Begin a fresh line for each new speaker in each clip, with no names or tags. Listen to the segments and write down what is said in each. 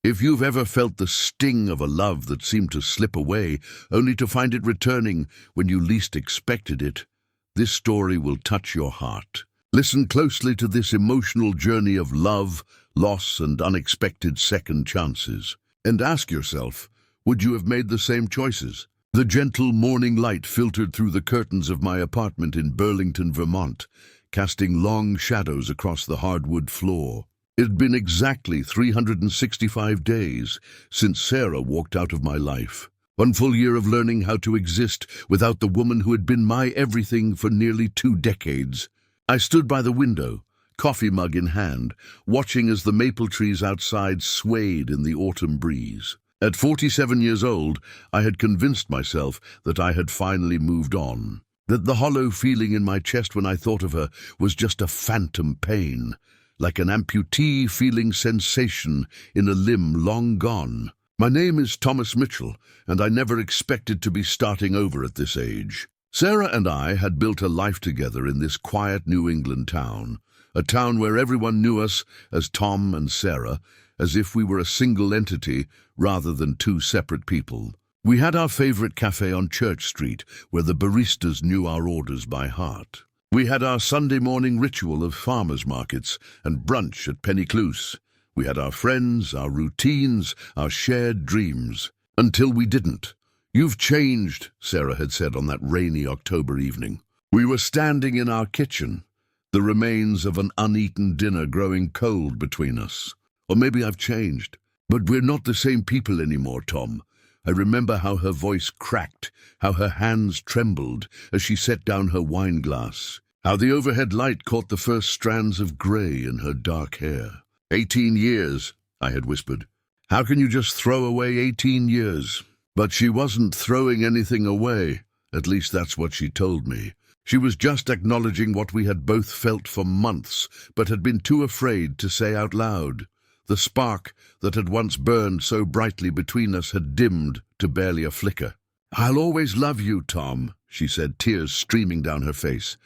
If you've ever felt the sting of a love that seemed to slip away, only to find it returning when you least expected it, this story will touch your heart. Listen closely to this emotional journey of love, loss, and unexpected second chances. And ask yourself, would you have made the same choices? The gentle morning light filtered through the curtains of my apartment in Burlington, Vermont, casting long shadows across the hardwood floor. It had been exactly 365 days since Sarah walked out of my life. One full year of learning how to exist without the woman who had been my everything for nearly 2 decades. I stood by the window, coffee mug in hand, watching as the maple trees outside swayed in the autumn breeze. At 47 years old, I had convinced myself that I had finally moved on, that the hollow feeling in my chest when I thought of her was just a phantom pain, like an amputee feeling sensation in a limb long gone. My name is Thomas Mitchell, and I never expected to be starting over at this age. Sarah and I had built a life together in this quiet New England town, a town where everyone knew us as Tom and Sarah, as if we were a single entity rather than 2 separate people. We had our favorite cafe on Church Street, where the baristas knew our orders by heart. We had our Sunday morning ritual of farmers' markets and brunch at Penny Cloose. We had our friends, our routines, our shared dreams. Until we didn't. "You've changed," Sarah had said on that rainy October evening. We were standing in our kitchen, the remains of an uneaten dinner growing cold between us. Or maybe I've changed. But we're not the same people anymore, Tom. I remember how her voice cracked, how her hands trembled as she set down her wine glass, how the overhead light caught the first strands of grey in her dark hair. 18 years, I had whispered. How can you just throw away 18 years? But she wasn't throwing anything away. At least that's what she told me. She was just acknowledging what we had both felt for months, but had been too afraid to say out loud. The spark that had once burned so brightly between us had dimmed to barely a flicker. "I'll always love you, Tom," she said, tears streaming down her face.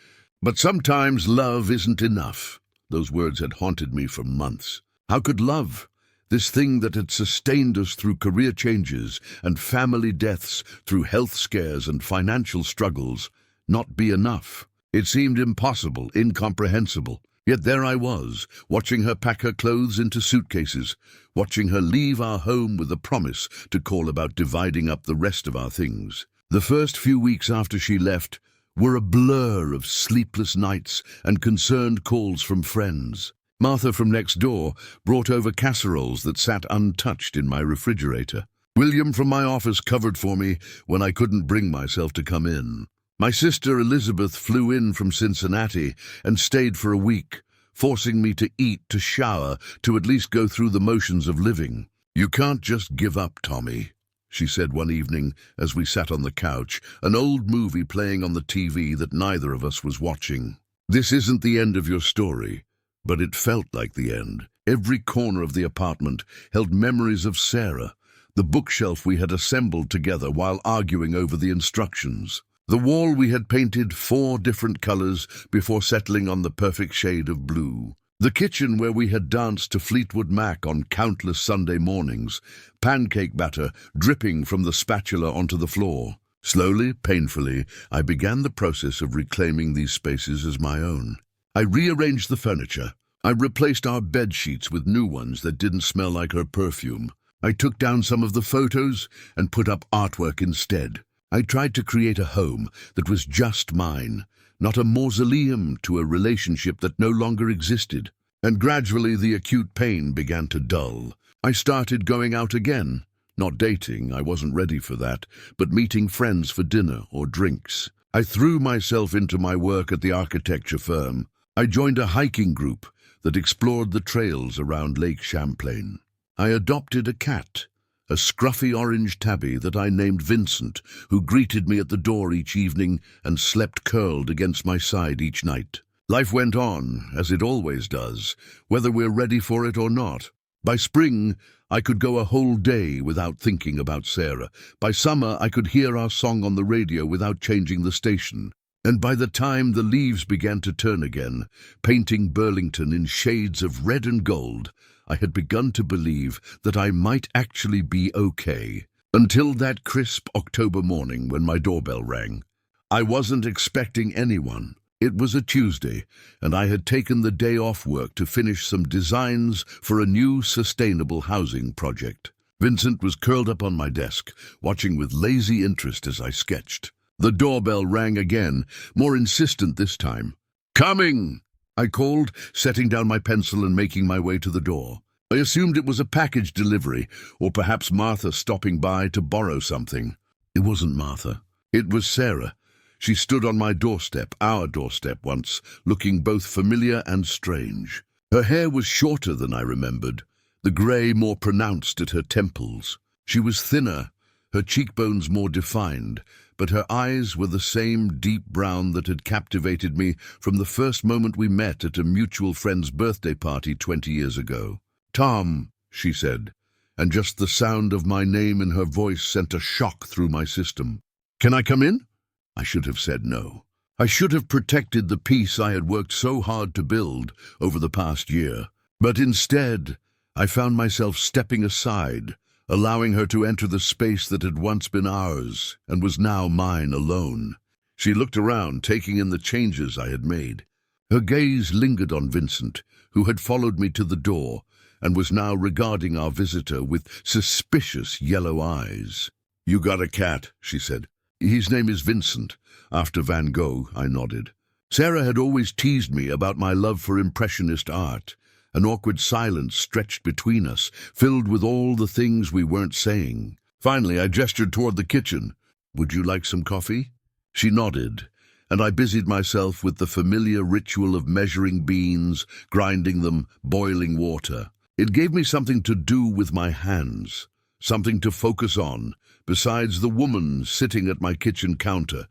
"But sometimes love isn't enough." Those words had haunted me for months. How could love, this thing that had sustained us through career changes and family deaths, through health scares and financial struggles, not be enough? It seemed impossible, incomprehensible. Yet there I was, watching her pack her clothes into suitcases, watching her leave our home with a promise to call about dividing up the rest of our things. The first few weeks after she left were a blur of sleepless nights and concerned calls from friends. Martha from next door brought over casseroles that sat untouched in my refrigerator. William from my office covered for me when I couldn't bring myself to come in. My sister Elizabeth flew in from Cincinnati and stayed for a week, forcing me to eat, to shower, to at least go through the motions of living. "You can't just give up, Tommy," she said one evening as we sat on the couch, an old movie playing on the TV that neither of us was watching. "This isn't the end of your story." But it felt like the end. Every corner of the apartment held memories of Sarah, the bookshelf we had assembled together while arguing over the instructions. The wall we had painted 4 different colors before settling on the perfect shade of blue. The kitchen where we had danced to Fleetwood Mac on countless Sunday mornings, pancake batter dripping from the spatula onto the floor. Slowly, painfully, I began the process of reclaiming these spaces as my own. I rearranged the furniture. I replaced our bed sheets with new ones that didn't smell like her perfume. I took down some of the photos and put up artwork instead. I tried to create a home that was just mine, not a mausoleum to a relationship that no longer existed. And gradually the acute pain began to dull. I started going out again, not dating, I wasn't ready for that, but meeting friends for dinner or drinks. I threw myself into my work at the architecture firm. I joined a hiking group that explored the trails around Lake Champlain. I adopted a cat, a scruffy orange tabby that I named Vincent, who greeted me at the door each evening and slept curled against my side each night. Life went on, as it always does, whether we're ready for it or not. By spring, I could go a whole day without thinking about Sarah. By summer, I could hear our song on the radio without changing the station. And by the time the leaves began to turn again, painting Burlington in shades of red and gold, I had begun to believe that I might actually be okay, until that crisp October morning when my doorbell rang. I wasn't expecting anyone. It was a Tuesday, and I had taken the day off work to finish some designs for a new sustainable housing project. Vincent was curled up on my desk, watching with lazy interest as I sketched. The doorbell rang again, more insistent this time. "Coming!" I called, setting down my pencil and making my way to the door. I assumed it was a package delivery, or perhaps Martha stopping by to borrow something. It wasn't Martha. It was Sarah. She stood on my doorstep, our doorstep once, looking both familiar and strange. Her hair was shorter than I remembered, the grey more pronounced at her temples. She was thinner, her cheekbones more defined, but her eyes were the same deep brown that had captivated me from the first moment we met at a mutual friend's birthday party 20 years ago. "Tom," she said, and just the sound of my name in her voice sent a shock through my system. "Can I come in?" I should have said no. I should have protected the peace I had worked so hard to build over the past year. But instead, I found myself stepping aside, allowing her to enter the space that had once been ours and was now mine alone. She looked around, taking in the changes I had made. Her gaze lingered on Vincent, who had followed me to the door and was now regarding our visitor with suspicious yellow eyes. "You got a cat," she said. "His name is Vincent, after Van Gogh," I nodded. Sarah had always teased me about my love for Impressionist art. An awkward silence stretched between us, filled with all the things we weren't saying. Finally, I gestured toward the kitchen. "Would you like some coffee?" She nodded, and I busied myself with the familiar ritual of measuring beans, grinding them, boiling water. It gave me something to do with my hands, something to focus on, besides the woman sitting at my kitchen counter,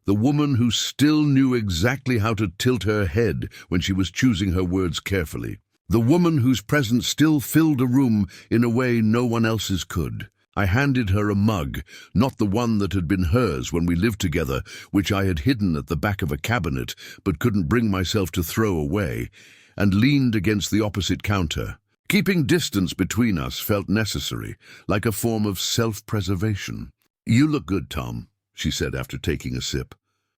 the woman who still knew exactly how to tilt her head when she was choosing her words carefully, the woman whose presence still filled a room in a way no one else's could. I handed her a mug, not the one that had been hers when we lived together, which I had hidden at the back of a cabinet but couldn't bring myself to throw away, and leaned against the opposite counter. Keeping distance between us felt necessary, like a form of self-preservation. "You look good, Tom," she said after taking a sip.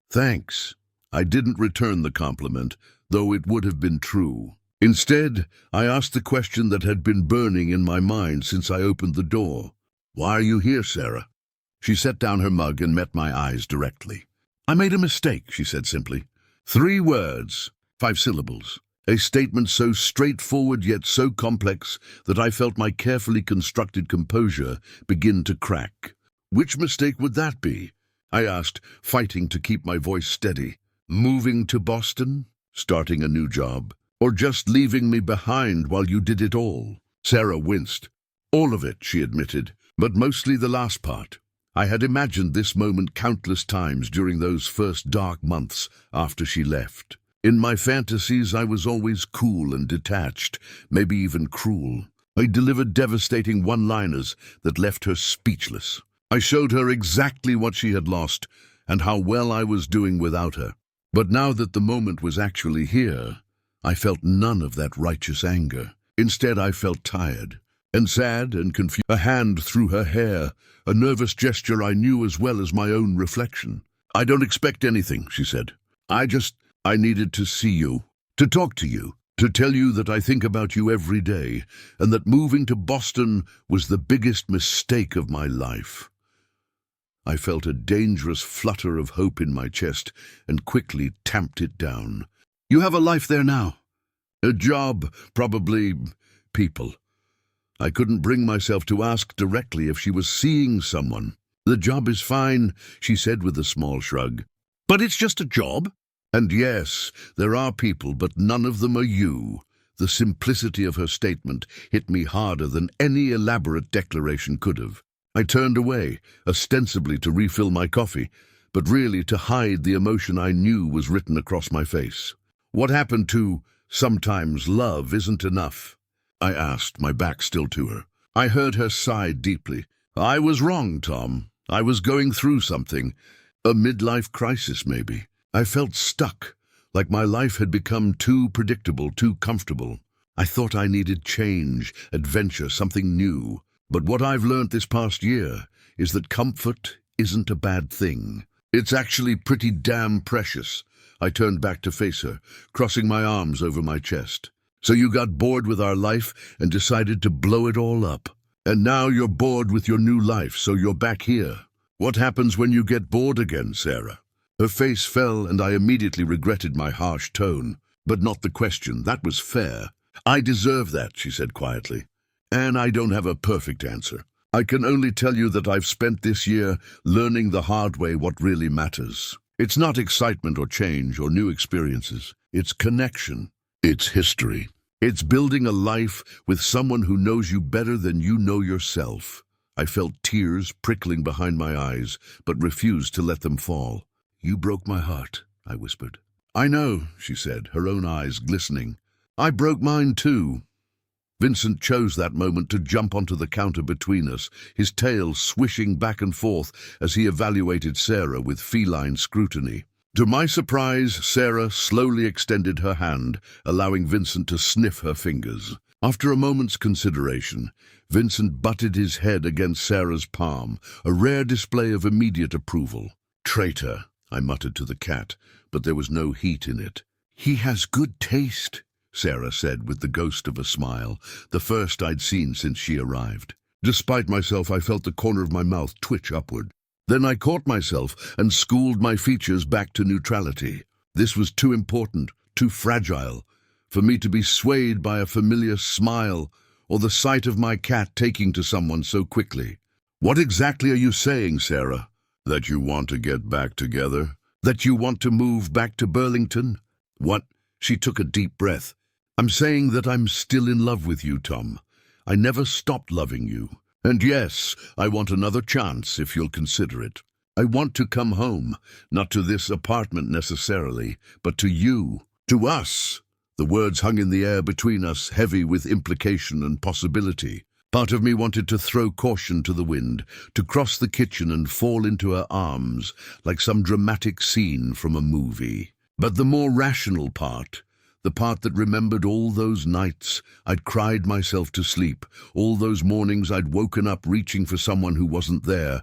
"Thanks." I didn't return the compliment, though it would have been true. Instead, I asked the question that had been burning in my mind since I opened the door. "Why are you here, Sarah?" She set down her mug and met my eyes directly. "I made a mistake," she said simply. 3 words, 5 syllables. A statement so straightforward yet so complex that I felt my carefully constructed composure begin to crack. "Which mistake would that be?" I asked, fighting to keep my voice steady. "Moving to Boston? Starting a new job? Or just leaving me behind while you did it all?" Sarah winced. "All of it," she admitted, "but mostly the last part. I had imagined this moment countless times during those first dark months after she left. In my fantasies, I was always cool and detached, maybe even cruel. I delivered devastating one-liners that left her speechless. I showed her exactly what she had lost and how well I was doing without her. But now that the moment was actually here, I felt none of that righteous anger. Instead, I felt tired and sad and confused. A hand through her hair, a nervous gesture I knew as well as my own reflection. "I don't expect anything," she said. I needed to see you, to talk to you, to tell you that I think about you every day, and that moving to Boston was the biggest mistake of my life." I felt a dangerous flutter of hope in my chest and quickly tamped it down. "You have a life there now." "A job, probably people." I couldn't bring myself to ask directly if she was seeing someone. "The job is fine," she said with a small shrug. "But it's just a job." "And yes, there are people, but none of them are you." The simplicity of her statement hit me harder than any elaborate declaration could have. I turned away, ostensibly to refill my coffee, but really to hide the emotion I knew was written across my face. "What happened to sometimes love isn't enough?" I asked, my back still to her. I heard her sigh deeply. "I was wrong, Tom. I was going through something. A midlife crisis, maybe. I felt stuck, like my life had become too predictable, too comfortable. I thought I needed change, adventure, something new. But what I've learned this past year is that comfort isn't a bad thing. It's actually pretty damn precious. I turned back to face her, crossing my arms over my chest. So you got bored with our life and decided to blow it all up. And now you're bored with your new life, so you're back here. What happens when you get bored again, Sarah? Her face fell, and I immediately regretted my harsh tone. But not the question. That was fair. I deserve that, she said quietly. And I don't have a perfect answer. I can only tell you that I've spent this year learning the hard way what really matters. It's not excitement or change or new experiences. It's connection. It's history. It's building a life with someone who knows you better than you know yourself. I felt tears prickling behind my eyes, but refused to let them fall. You broke my heart, I whispered. I know, she said, her own eyes glistening. I broke mine too. Vincent chose that moment to jump onto the counter between us, his tail swishing back and forth as he evaluated Sarah with feline scrutiny. To my surprise, Sarah slowly extended her hand, allowing Vincent to sniff her fingers. After a moment's consideration, Vincent butted his head against Sarah's palm, a rare display of immediate approval. Traitor, I muttered to the cat, but there was no heat in it. He has good taste, Sarah said with the ghost of a smile, the first I'd seen since she arrived. Despite myself, I felt the corner of my mouth twitch upward. Then I caught myself and schooled my features back to neutrality. This was too important, too fragile, for me to be swayed by a familiar smile or the sight of my cat taking to someone so quickly. What exactly are you saying, Sarah? That you want to get back together? That you want to move back to Burlington? What? She took a deep breath. I'm saying that I'm still in love with you, Tom. I never stopped loving you. And yes, I want another chance if you'll consider it. I want to come home, not to this apartment necessarily, but to you, to us. The words hung in the air between us, heavy with implication and possibility. Part of me wanted to throw caution to the wind, to cross the kitchen and fall into her arms, like some dramatic scene from a movie. But the more rational part, the part that remembered all those nights I'd cried myself to sleep, all those mornings I'd woken up reaching for someone who wasn't there,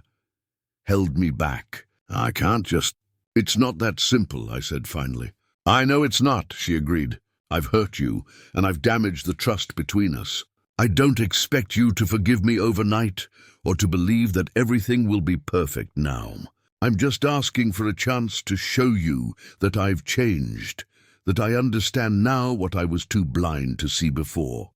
held me back. I can't just... It's not that simple, I said finally. I know it's not, she agreed. I've hurt you, and I've damaged the trust between us. I don't expect you to forgive me overnight, or to believe that everything will be perfect now. I'm just asking for a chance to show you that I've changed, that I understand now what I was too blind to see before.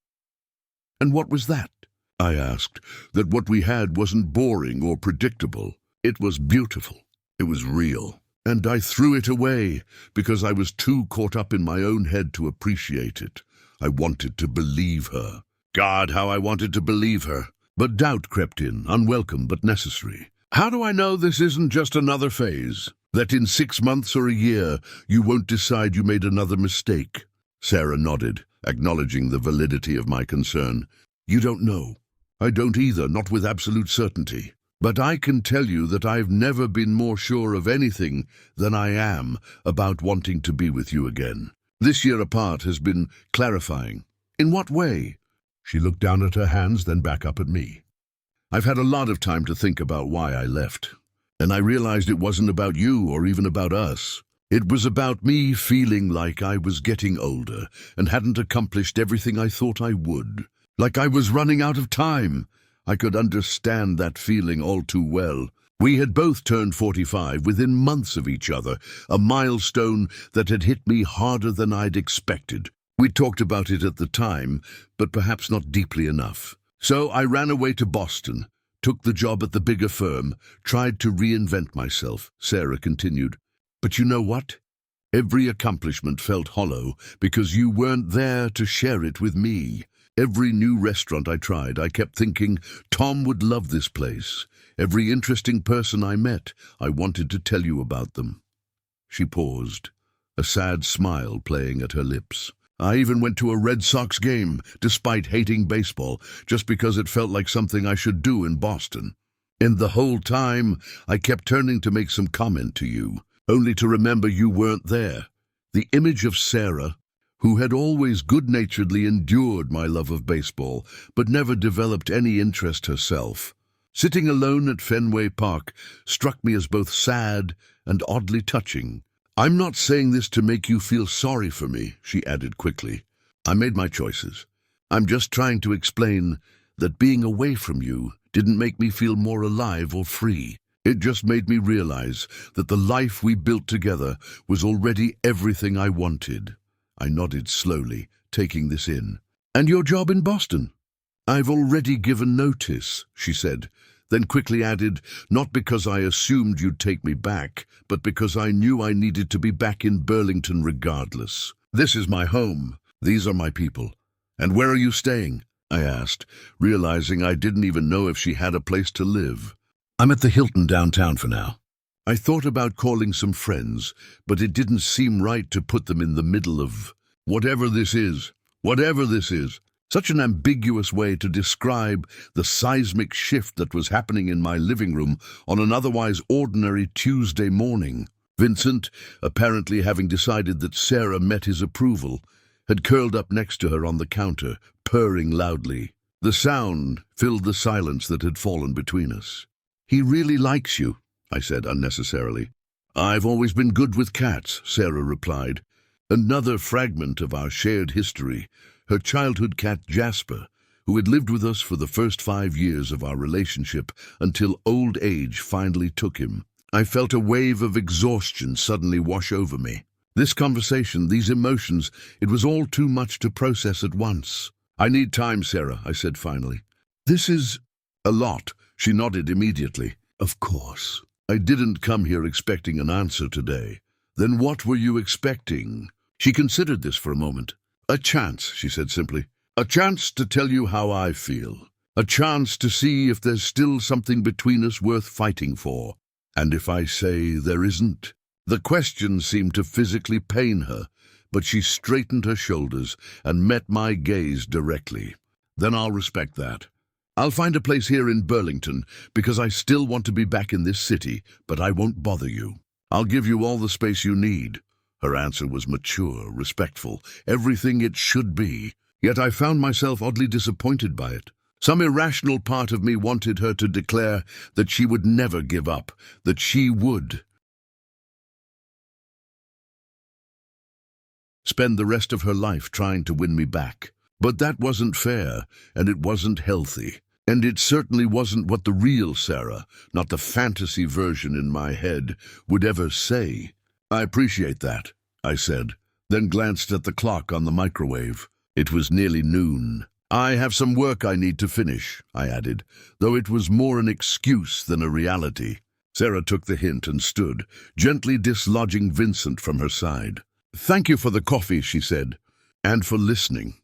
And what was that? I asked. That what we had wasn't boring or predictable. It was beautiful. It was real. And I threw it away because I was too caught up in my own head to appreciate it. I wanted to believe her. God, how I wanted to believe her. But doubt crept in, unwelcome but necessary. How do I know this isn't just another phase? That in 6 months or a year, you won't decide you made another mistake? Sarah nodded, acknowledging the validity of my concern. You don't know. I don't either, not with absolute certainty. But I can tell you that I've never been more sure of anything than I am about wanting to be with you again. This year apart has been clarifying. In what way? She looked down at her hands, then back up at me. I've had a lot of time to think about why I left. And I realized it wasn't about you or even about us. It was about me feeling like I was getting older and hadn't accomplished everything I thought I would. Like I was running out of time. I could understand that feeling all too well. We had both turned 45 within months of each other, a milestone that had hit me harder than I'd expected. We talked about it at the time, but perhaps not deeply enough. So I ran away to Boston, took the job at the bigger firm, tried to reinvent myself, Sarah continued. But you know what? Every accomplishment felt hollow because you weren't there to share it with me. Every new restaurant I tried, I kept thinking, Tom would love this place. Every interesting person I met, I wanted to tell you about them. She paused, a sad smile playing at her lips. I even went to a Red Sox game, despite hating baseball, just because it felt like something I should do in Boston. And the whole time, I kept turning to make some comment to you, only to remember you weren't there. The image of Sarah, who had always good-naturedly endured my love of baseball, but never developed any interest herself. Sitting alone at Fenway Park struck me as both sad and oddly touching. "I'm not saying this to make you feel sorry for me," she added quickly. "I made my choices. I'm just trying to explain that being away from you didn't make me feel more alive or free. It just made me realize that the life we built together was already everything I wanted." I nodded slowly, taking this in. "And your job in Boston?" "I've already given notice," she said, then quickly added, "not because I assumed you'd take me back, but because I knew I needed to be back in Burlington regardless. This is my home. These are my people. And where are you staying?" I asked, realizing I didn't even know if she had a place to live. "I'm at the Hilton downtown for now." I thought about calling some friends, but it didn't seem right to put them in the middle of whatever this is. Such an ambiguous way to describe the seismic shift that was happening in my living room on an otherwise ordinary Tuesday morning. Vincent, apparently having decided that Sarah met his approval, had curled up next to her on the counter, purring loudly. The sound filled the silence that had fallen between us. "He really likes you," I said unnecessarily. "I've always been good with cats," Sarah replied. Another fragment of our shared history, her childhood cat Jasper, who had lived with us for the first 5 years of our relationship until old age finally took him. I felt a wave of exhaustion suddenly wash over me. This conversation, these emotions, it was all too much to process at once. "I need time, Sarah," I said finally. "This is a lot," she nodded immediately. "Of course. I didn't come here expecting an answer today." "Then what were you expecting?" She considered this for a moment. "A chance," she said simply. "A chance to tell you how I feel. A chance to see if there's still something between us worth fighting for. And if I say there isn't?" The question seemed to physically pain her, but she straightened her shoulders and met my gaze directly. "Then I'll respect that. I'll find a place here in Burlington because I still want to be back in this city, but I won't bother you. I'll give you all the space you need." Her answer was mature, respectful, everything it should be. Yet I found myself oddly disappointed by it. Some irrational part of me wanted her to declare that she would never give up, that she would spend the rest of her life trying to win me back. But that wasn't fair, and it wasn't healthy. And it certainly wasn't what the real Sarah, not the fantasy version in my head, would ever say. "I appreciate that," I said, then glanced at the clock on the microwave. It was nearly noon. "I have some work I need to finish," I added, though it was more an excuse than a reality. Sarah took the hint and stood, gently dislodging Vincent from her side. "Thank you for the coffee," she said, "and for listening."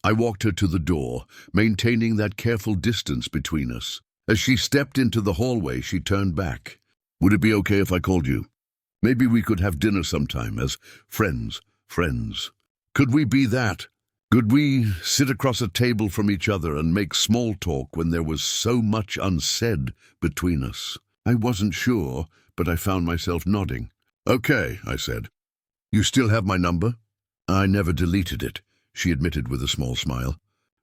I walked her to the door, maintaining that careful distance between us. As she stepped into the hallway, she turned back. "Would it be okay if I called you? Maybe we could have dinner sometime, as friends. Could we be that? Could we sit across a table from each other and make small talk when there was so much unsaid between us?" I wasn't sure, but I found myself nodding. "Okay," I said. "You still have my number?" "I never deleted it," she admitted with a small smile.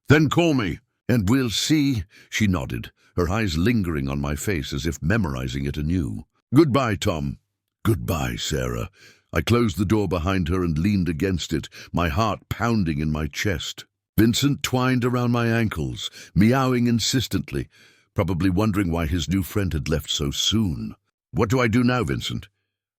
"Then call me." "And we'll see," she nodded, her eyes lingering on my face as if memorizing it anew. "Goodbye, Tom." "Goodbye, Sarah." I closed the door behind her and leaned against it, my heart pounding in my chest. Vincent twined around my ankles, meowing insistently, probably wondering why his new friend had left so soon. "What do I do now, Vincent?"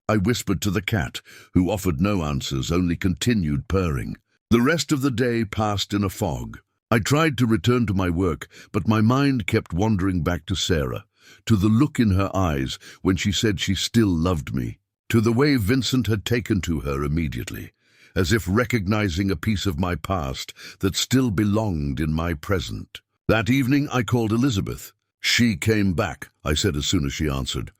I whispered to the cat, who offered no answers, only continued purring. The rest of the day passed in a fog. I tried to return to my work, but my mind kept wandering back to Sarah, to the look in her eyes when she said she still loved me, to the way Vincent had taken to her immediately, as if recognizing a piece of my past that still belonged in my present. That evening I called Elizabeth. "She came back," I said as soon as she answered.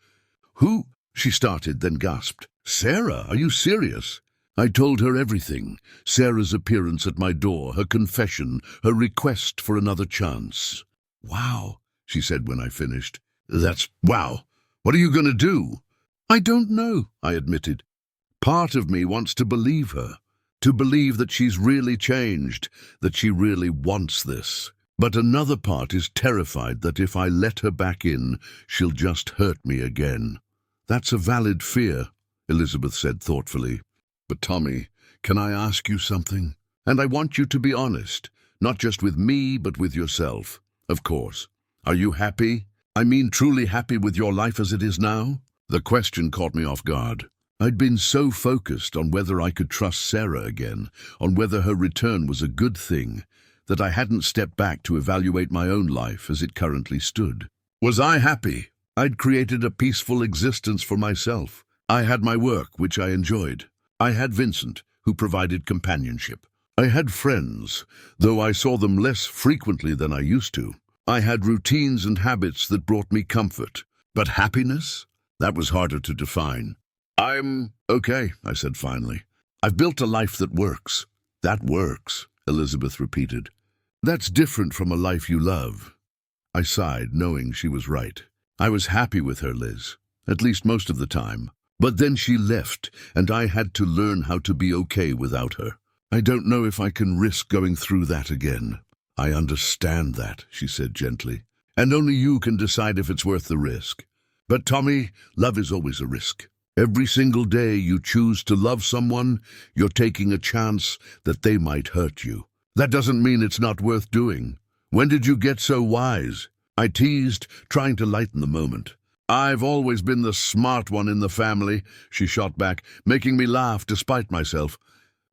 "Who?" she started, then gasped. "Sarah, are you serious?" I told her everything, Sarah's appearance at my door, her confession, her request for another chance. "Wow," she said when I finished. "That's wow. What are you going to do?" "I don't know," I admitted. "Part of me wants to believe her. to believe that she's really changed, that she really wants this. But another part is terrified that if I let her back in, she'll just hurt me again. That's a valid fear, Elizabeth said thoughtfully. But Tommy, can I ask you something? And I want you to be honest, not just with me, but with yourself. Of course. Are you happy? I mean, truly happy with your life as it is now? The question caught me off guard. I'd been so focused on whether I could trust Sarah again, on whether her return was a good thing, that I hadn't stepped back to evaluate my own life as it currently stood. Was I happy? I'd created a peaceful existence for myself. I had my work, which I enjoyed. I had Vincent, who provided companionship. I had friends, though I saw them less frequently than I used to. I had routines and habits that brought me comfort. But happiness? That was harder to define. I'm okay, I said finally. I've built a life that works. That works, Elizabeth repeated. That's different from a life you love. I sighed, knowing she was right. I was happy with her, Liz, at least most of the time. But then she left, and I had to learn how to be okay without her. I don't know if I can risk going through that again. I understand that, she said gently, and only you can decide if it's worth the risk. But Tommy, love is always a risk. Every single day you choose to love someone, you're taking a chance that they might hurt you. That doesn't mean it's not worth doing. When did you get so wise? I teased, trying to lighten the moment. I've always been the smart one in the family, she shot back, making me laugh despite myself.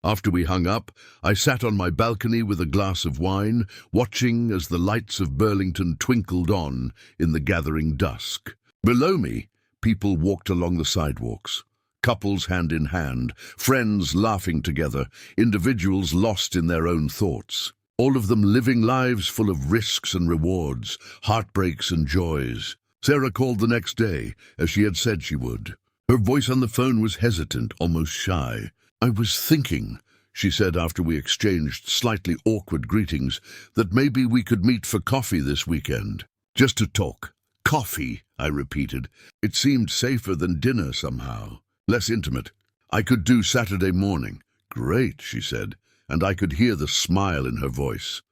After we hung up, I sat on my balcony with a glass of wine, watching as the lights of Burlington twinkled on in the gathering dusk. Below me, people walked along the sidewalks. Couples hand in hand, friends laughing together, individuals lost in their own thoughts. All of them living lives full of risks and rewards, heartbreaks and joys. Sarah called the next day, as she had said she would. Her voice on the phone was hesitant, almost shy. I was thinking, she said after we exchanged slightly awkward greetings, that maybe we could meet for coffee this weekend. Just to talk. Coffee, I repeated. It seemed safer than dinner somehow. Less intimate. I could do Saturday morning. Great, she said, and I could hear the smile in her voice.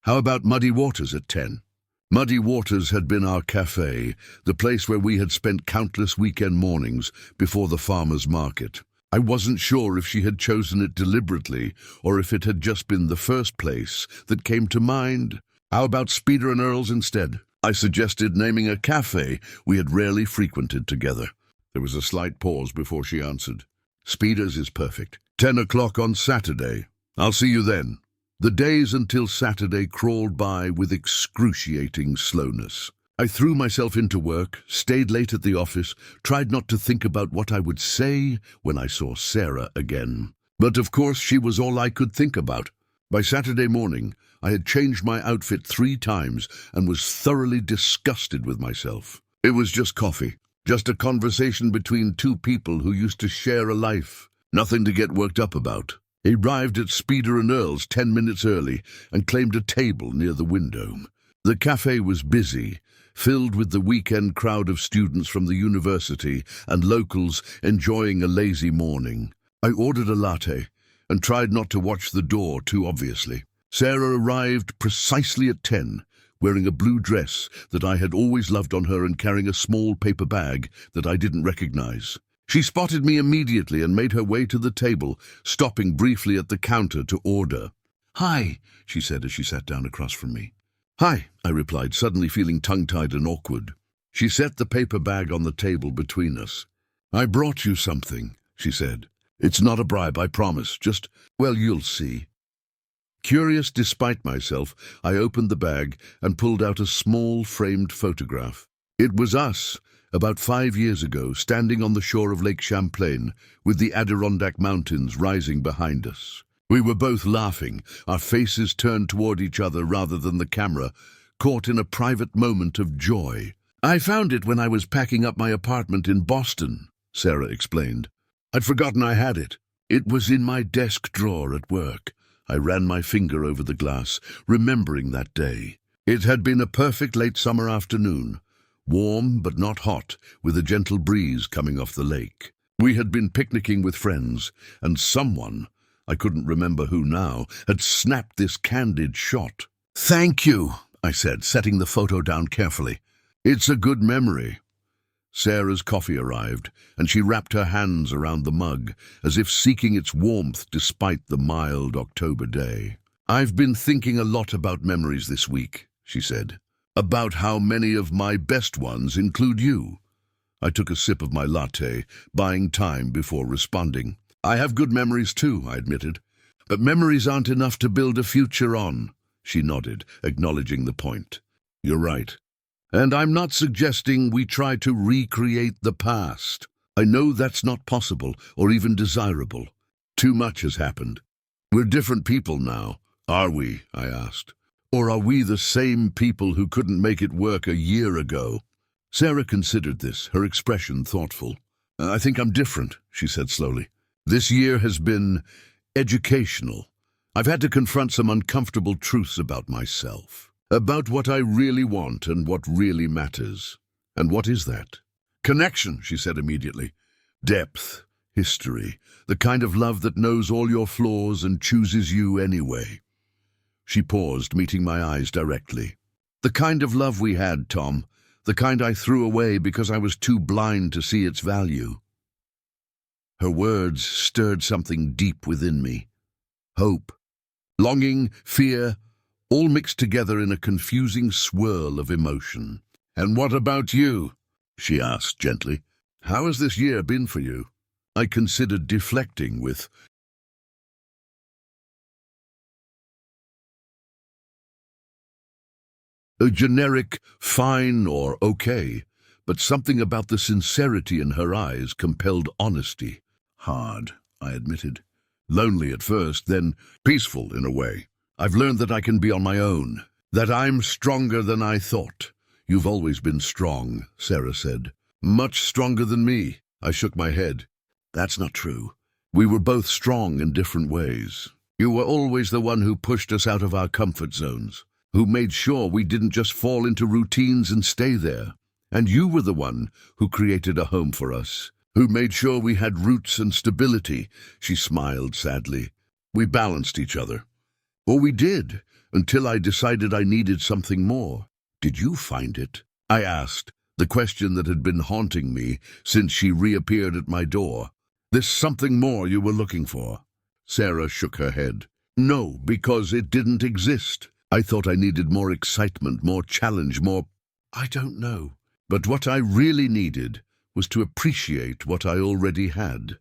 How about Muddy Waters at 10? Muddy Waters had been our cafe, the place where we had spent countless weekend mornings before the farmer's market. I wasn't sure if she had chosen it deliberately or if it had just been the first place that came to mind. How about Speeder and Earl's instead? I suggested, naming a cafe we had rarely frequented together. There was a slight pause before she answered. Speeder's is perfect. 10 o'clock on Saturday. I'll see you then. The days until Saturday crawled by with excruciating slowness. I threw myself into work, stayed late at the office, tried not to think about what I would say when I saw Sarah again. But of course she was all I could think about. By Saturday morning, I had changed my outfit 3 times and was thoroughly disgusted with myself. It was just coffee, just a conversation between 2 people who used to share a life. Nothing to get worked up about. He arrived at Speeder and Earl's 10 minutes early and claimed a table near the window. The cafe was busy, filled with the weekend crowd of students from the university and locals enjoying a lazy morning. I ordered a latte and tried not to watch the door too obviously. Sarah arrived precisely at 10, wearing a blue dress that I had always loved on her and carrying a small paper bag that I didn't recognize. She spotted me immediately and made her way to the table, stopping briefly at the counter to order. "Hi," she said as she sat down across from me. "Hi," I replied, suddenly feeling tongue-tied and awkward. She set the paper bag on the table between us. "I brought you something," she said. "It's not a bribe, I promise. Just, well, you'll see." Curious despite myself, I opened the bag and pulled out a small framed photograph. It was us, about 5 years ago, standing on the shore of Lake Champlain, with the Adirondack Mountains rising behind us. We were both laughing, our faces turned toward each other rather than the camera, caught in a private moment of joy. "I found it when I was packing up my apartment in Boston," Sarah explained. "I'd forgotten I had it. It was in my desk drawer at work." I ran my finger over the glass, remembering that day. It had been a perfect late summer afternoon, warm but not hot, with a gentle breeze coming off the lake. We had been picnicking with friends, and someone, I couldn't remember who now, had snapped this candid shot. "Thank you," I said, setting the photo down carefully. "It's a good memory." Sarah's coffee arrived, and she wrapped her hands around the mug, as if seeking its warmth despite the mild October day. "I've been thinking a lot about memories this week," she said. "About how many of my best ones include you." I took a sip of my latte, buying time before responding. "I have good memories too," I admitted. "But memories aren't enough to build a future on." She nodded, acknowledging the point. "You're right. And I'm not suggesting we try to recreate the past. I know that's not possible or even desirable. Too much has happened. We're different people now. Are we?" I asked. "Or are we the same people who couldn't make it work a year ago?" Sarah considered this, her expression thoughtful. "I think I'm different," she said slowly. "This year has been educational. I've had to confront some uncomfortable truths about myself. About what I really want and what really matters." "And what is that?" "Connection," she said immediately. "Depth, history, the kind of love that knows all your flaws and chooses you anyway." She paused, meeting my eyes directly. "The kind of love we had, Tom. The kind I threw away because I was too blind to see its value." Her words stirred something deep within me. Hope, longing, fear, all mixed together in a confusing swirl of emotion. "And what about you?" she asked gently. "How has this year been for you?" I considered deflecting with, a generic fine or okay, but something about the sincerity in her eyes compelled honesty. "Hard," I admitted. "Lonely at first, then peaceful in a way. I've learned that I can be on my own, that I'm stronger than I thought." "You've always been strong," Sarah said. "Much stronger than me." I shook my head. "That's not true. We were both strong in different ways. You were always the one who pushed us out of our comfort zones, who made sure we didn't just fall into routines and stay there. And you were the one who created a home for us, who made sure we had roots and stability." She smiled sadly. "We balanced each other. Or we did, until I decided I needed something more." "Did you find it?" I asked, the question that had been haunting me since she reappeared at my door. "This something more you were looking for?" Sarah shook her head. "No, because it didn't exist. I thought I needed more excitement, more challenge, more... I don't know. But what I really needed was to appreciate what I already had."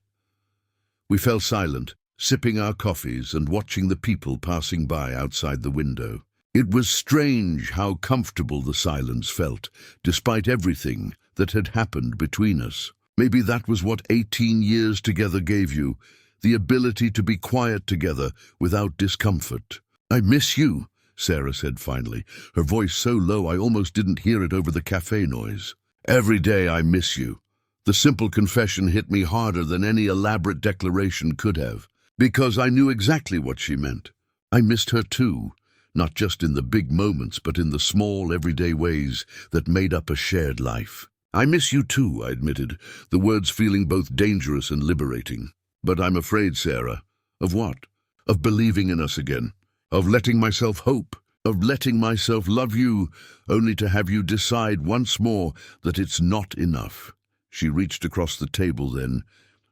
We fell silent, sipping our coffees and watching the people passing by outside the window. It was strange how comfortable the silence felt, despite everything that had happened between us. Maybe that was what 18 years together gave you, the ability to be quiet together without discomfort. "I miss you," Sarah said finally, her voice so low I almost didn't hear it over the cafe noise. "Every day I miss you." The simple confession hit me harder than any elaborate declaration could have, because I knew exactly what she meant. I missed her too, not just in the big moments, but in the small, everyday ways that made up a shared life. "I miss you too," I admitted, the words feeling both dangerous and liberating. "But I'm afraid, Sarah." "Of what?" "Of believing in us again. Of letting myself hope. Of letting myself love you, only to have you decide once more that it's not enough." She reached across the table then,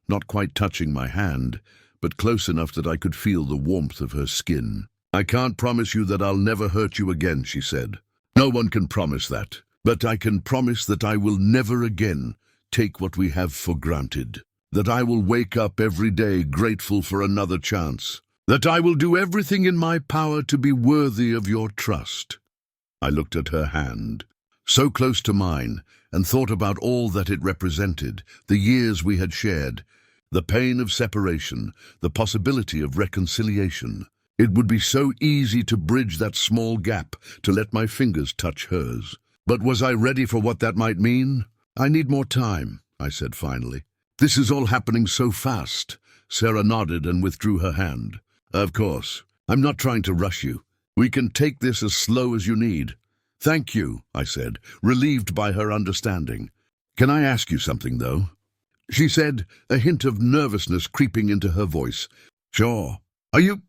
not quite touching my hand, but close enough that I could feel the warmth of her skin. "I can't promise you that I'll never hurt you again," she said. "No one can promise that. But I can promise that I will never again take what we have for granted. That I will wake up every day grateful for another chance. That I will do everything in my power to be worthy of your trust." I looked at her hand, so close to mine, and thought about all that it represented, the years we had shared, the pain of separation, the possibility of reconciliation. It would be so easy to bridge that small gap, to let my fingers touch hers. But was I ready for what that might mean? "I need more time," I said finally. "This is all happening so fast." Sarah nodded and withdrew her hand. "Of course. I'm not trying to rush you. We can take this as slow as you need." "Thank you," I said, relieved by her understanding. "Can I ask you something, though?" She said, a hint of nervousness creeping into her voice. "Sure." Are you...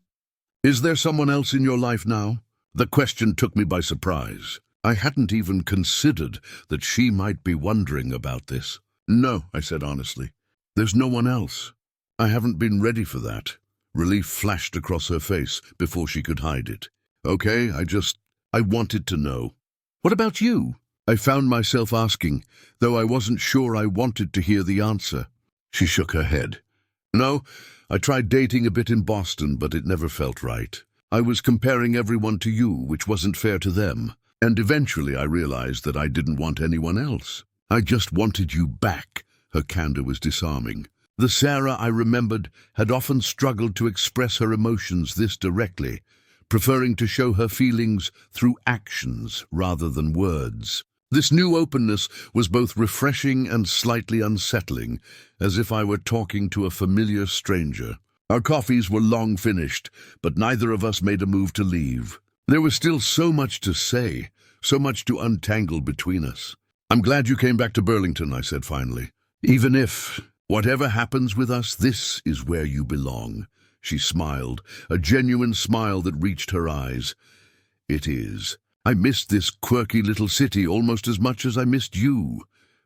Is there someone else in your life now? The question took me by surprise. I hadn't even considered that she might be wondering about this. No, I said honestly. There's no one else. I haven't been ready for that. Relief flashed across her face before she could hide it. Okay, I wanted to know. What about you? I found myself asking, though I wasn't sure I wanted to hear the answer. She shook her head. No, I tried dating a bit in Boston, but it never felt right. I was comparing everyone to you, which wasn't fair to them. And eventually I realized that I didn't want anyone else. I just wanted you back. Her candor was disarming. The Sarah I remembered had often struggled to express her emotions this directly, preferring to show her feelings through actions rather than words. This new openness was both refreshing and slightly unsettling, as if I were talking to a familiar stranger. Our coffees were long finished, but neither of us made a move to leave. There was still so much to say, so much to untangle between us. I'm glad you came back to Burlington, I said finally. Even if, whatever happens with us, this is where you belong. She smiled, a genuine smile that reached her eyes. It is. I missed this quirky little city almost as much as I missed you.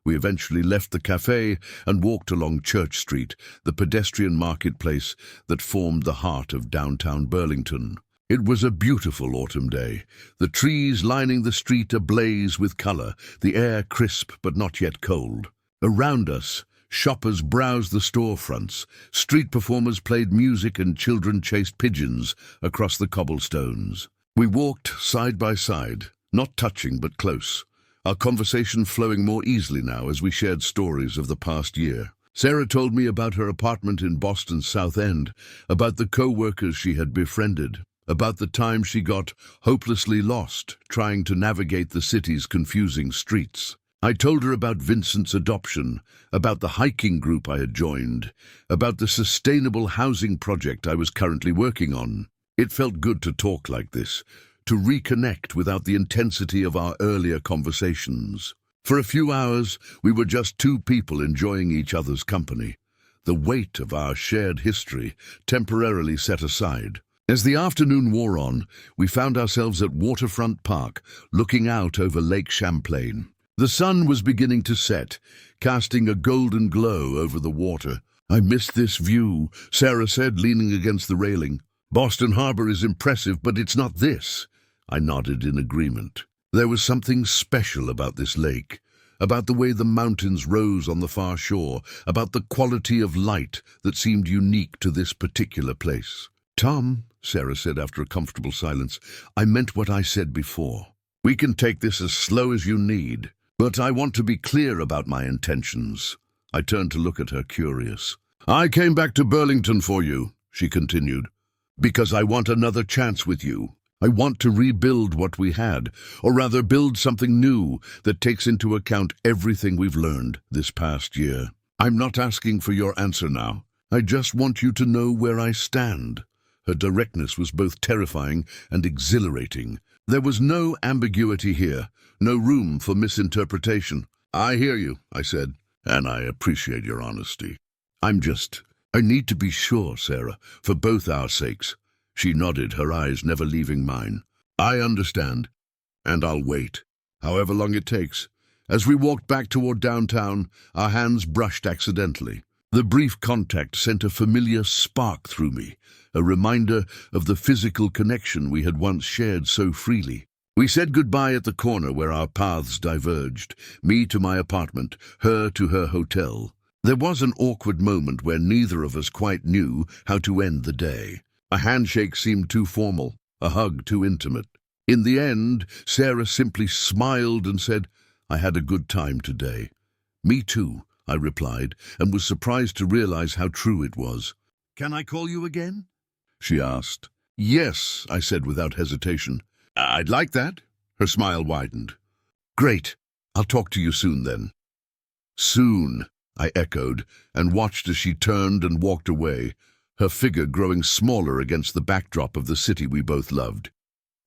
We eventually left the cafe and walked along Church Street, the pedestrian marketplace that formed the heart of downtown Burlington. It was a beautiful autumn day, the trees lining the street ablaze with color, the air crisp but not yet cold. Around us, shoppers browsed the storefronts, street performers played music and children chased pigeons across the cobblestones. We walked side by side, not touching but close, our conversation flowing more easily now as we shared stories of the past year. Sarah told me about her apartment in Boston's South End, about the co-workers she had befriended, about the time she got hopelessly lost trying to navigate the city's confusing streets. I told her about Vincent's adoption, about the hiking group I had joined, about the sustainable housing project I was currently working on. It felt good to talk like this, to reconnect without the intensity of our earlier conversations. For a few hours, we were just two people enjoying each other's company, the weight of our shared history temporarily set aside. As the afternoon wore on, we found ourselves at Waterfront Park, looking out over Lake Champlain. The sun was beginning to set, casting a golden glow over the water. I missed this view, Sarah said, leaning against the railing. Boston Harbor is impressive, but it's not this. I nodded in agreement. There was something special about this lake, about the way the mountains rose on the far shore, about the quality of light that seemed unique to this particular place. Tom, Sarah said after a comfortable silence, I meant what I said before. We can take this as slow as you need, but I want to be clear about my intentions. I turned to look at her, curious. I came back to Burlington for you, she continued, because I want another chance with you. I want to rebuild what we had, or rather build something new that takes into account everything we've learned this past year. I'm not asking for your answer now. I just want you to know where I stand. Her directness was both terrifying and exhilarating. There was no ambiguity here, no room for misinterpretation. I hear you, I said, and I appreciate your honesty. I need to be sure, Sarah, for both our sakes. She nodded, her eyes never leaving mine. I understand, and I'll wait, however long it takes. As we walked back toward downtown, our hands brushed accidentally. The brief contact sent a familiar spark through me, a reminder of the physical connection we had once shared so freely. We said goodbye at the corner where our paths diverged, me to my apartment, her to her hotel. There was an awkward moment where neither of us quite knew how to end the day. A handshake seemed too formal, a hug too intimate. In the end, Sarah simply smiled and said, I had a good time today. Me too, I replied, and was surprised to realize how true it was. Can I call you again? She asked. Yes, I said without hesitation. I'd like that. Her smile widened. Great. I'll talk to you soon then. Soon, I echoed, and watched as she turned and walked away, her figure growing smaller against the backdrop of the city we both loved.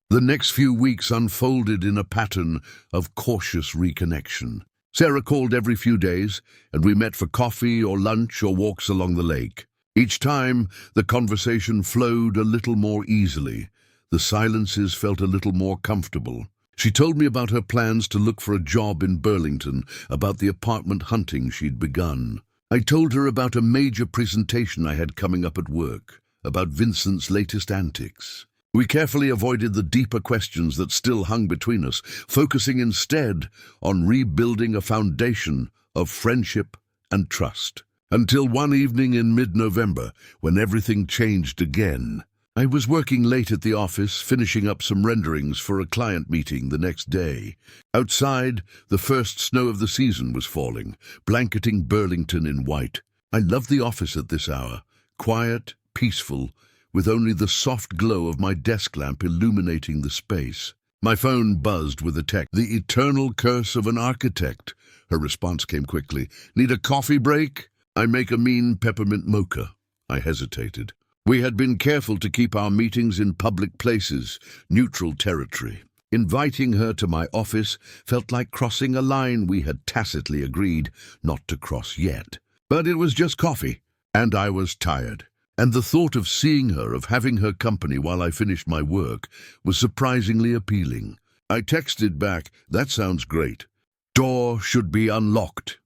The next few weeks unfolded in a pattern of cautious reconnection. Sarah called every few days, and we met for coffee or lunch or walks along the lake. Each time, the conversation flowed a little more easily. The silences felt a little more comfortable. She told me about her plans to look for a job in Burlington, about the apartment hunting she'd begun. I told her about a major presentation I had coming up at work, about Vincent's latest antics. We carefully avoided the deeper questions that still hung between us, focusing instead on rebuilding a foundation of friendship and trust. Until one evening in mid-November, when everything changed again. I was working late at the office, finishing up some renderings for a client meeting the next day. Outside, the first snow of the season was falling, blanketing Burlington in white. I loved the office at this hour, quiet, peaceful, with only the soft glow of my desk lamp illuminating the space. My phone buzzed with a text. "The eternal curse of an architect." Her response came quickly. "Need a coffee break?" "I make a mean peppermint mocha." I hesitated. We had been careful to keep our meetings in public places, neutral territory. Inviting her to my office felt like crossing a line we had tacitly agreed not to cross yet. But it was just coffee, and I was tired. And the thought of seeing her, of having her company while I finished my work, was surprisingly appealing. I texted back, "That sounds great. Door should be unlocked."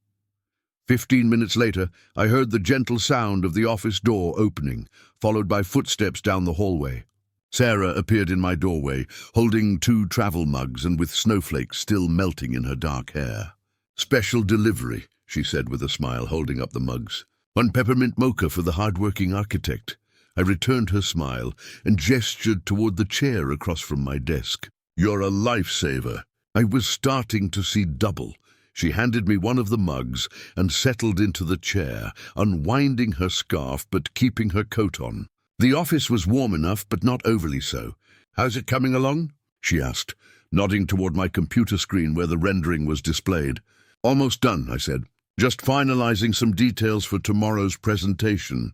15 minutes later, I heard the gentle sound of the office door opening, followed by footsteps down the hallway. Sarah appeared in my doorway, holding 2 travel mugs and with snowflakes still melting in her dark hair. "Special delivery," she said with a smile, holding up the mugs. "One peppermint mocha for the hard-working architect." I returned her smile and gestured toward the chair across from my desk. "You're a lifesaver." I was starting to see double. She handed me one of the mugs and settled into the chair, unwinding her scarf but keeping her coat on. The office was warm enough, but not overly so. "How's it coming along?" she asked, nodding toward my computer screen where the rendering was displayed. "Almost done," I said. "Just finalizing some details for tomorrow's presentation."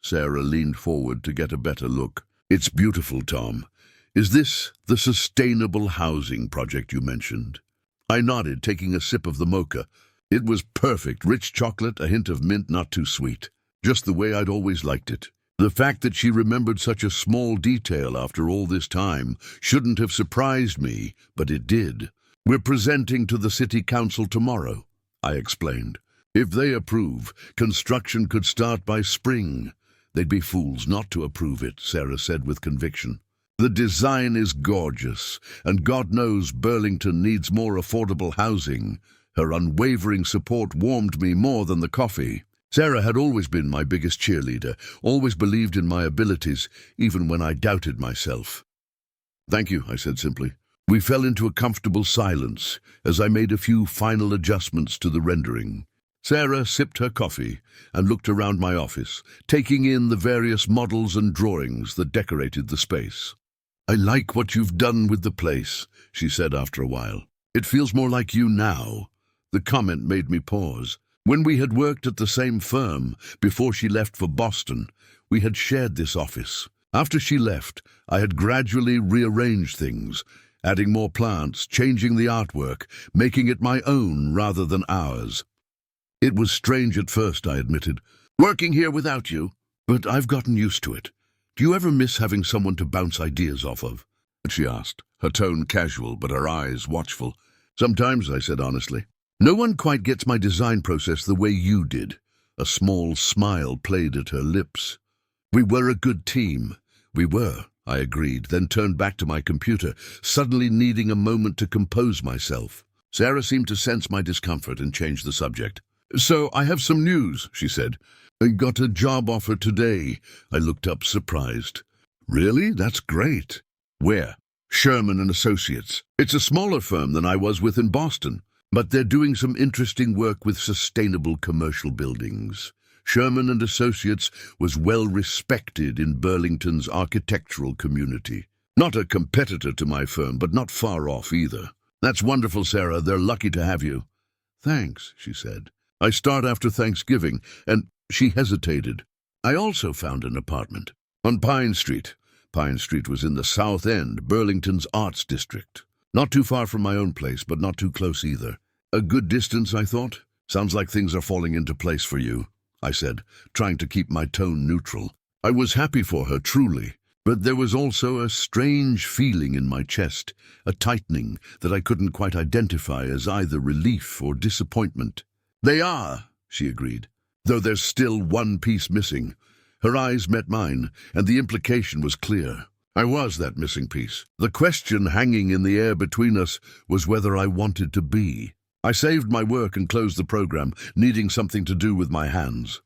Sarah leaned forward to get a better look. "It's beautiful, Tom. Is this the sustainable housing project you mentioned?" I nodded, taking a sip of the mocha. It was perfect, rich chocolate, a hint of mint, not too sweet. Just the way I'd always liked it. The fact that she remembered such a small detail after all this time shouldn't have surprised me, but it did. "We're presenting to the city council tomorrow," I explained. "If they approve, construction could start by spring." "They'd be fools not to approve it," Sarah said with conviction. "The design is gorgeous, and God knows Burlington needs more affordable housing." Her unwavering support warmed me more than the coffee. Sarah had always been my biggest cheerleader, always believed in my abilities, even when I doubted myself. "Thank you," I said simply. We fell into a comfortable silence as I made a few final adjustments to the rendering. Sarah sipped her coffee and looked around my office, taking in the various models and drawings that decorated the space. "I like what you've done with the place," she said after a while. "It feels more like you now." The comment made me pause. When we had worked at the same firm before she left for Boston, we had shared this office. After she left, I had gradually rearranged things, adding more plants, changing the artwork, making it my own rather than ours. It was strange at first, I admitted, working here without you, but I've gotten used to it. "Do you ever miss having someone to bounce ideas off of?" she asked, her tone casual but her eyes watchful. "Sometimes," I said honestly. "No one quite gets my design process the way you did." A small smile played at her lips. "We were a good team." "We were," I agreed, then turned back to my computer, suddenly needing a moment to compose myself. Sarah seemed to sense my discomfort and changed the subject. "So I have some news," she said. "I got a job offer today." I looked up surprised. "Really? That's great." "Where?" "Sherman and Associates. It's a smaller firm than I was with in Boston, but they're doing some interesting work with sustainable commercial buildings." Sherman and Associates was well respected in Burlington's architectural community. Not a competitor to my firm, but not far off either. "That's wonderful, Sarah. They're lucky to have you." "Thanks," she said. "I start after Thanksgiving," and she hesitated. "I also found an apartment on Pine Street." Pine Street was in the South End, Burlington's arts district. Not too far from my own place, but not too close either. "A good distance," I thought. "Sounds like things are falling into place for you." I said, trying to keep my tone neutral. I was happy for her, truly, but there was also a strange feeling in my chest, a tightening that I couldn't quite identify as either relief or disappointment. "They are," she agreed, "though there's still one piece missing." Her eyes met mine, and the implication was clear. I was that missing piece. The question hanging in the air between us was whether I wanted to be. I saved my work and closed the program, needing something to do with my hands.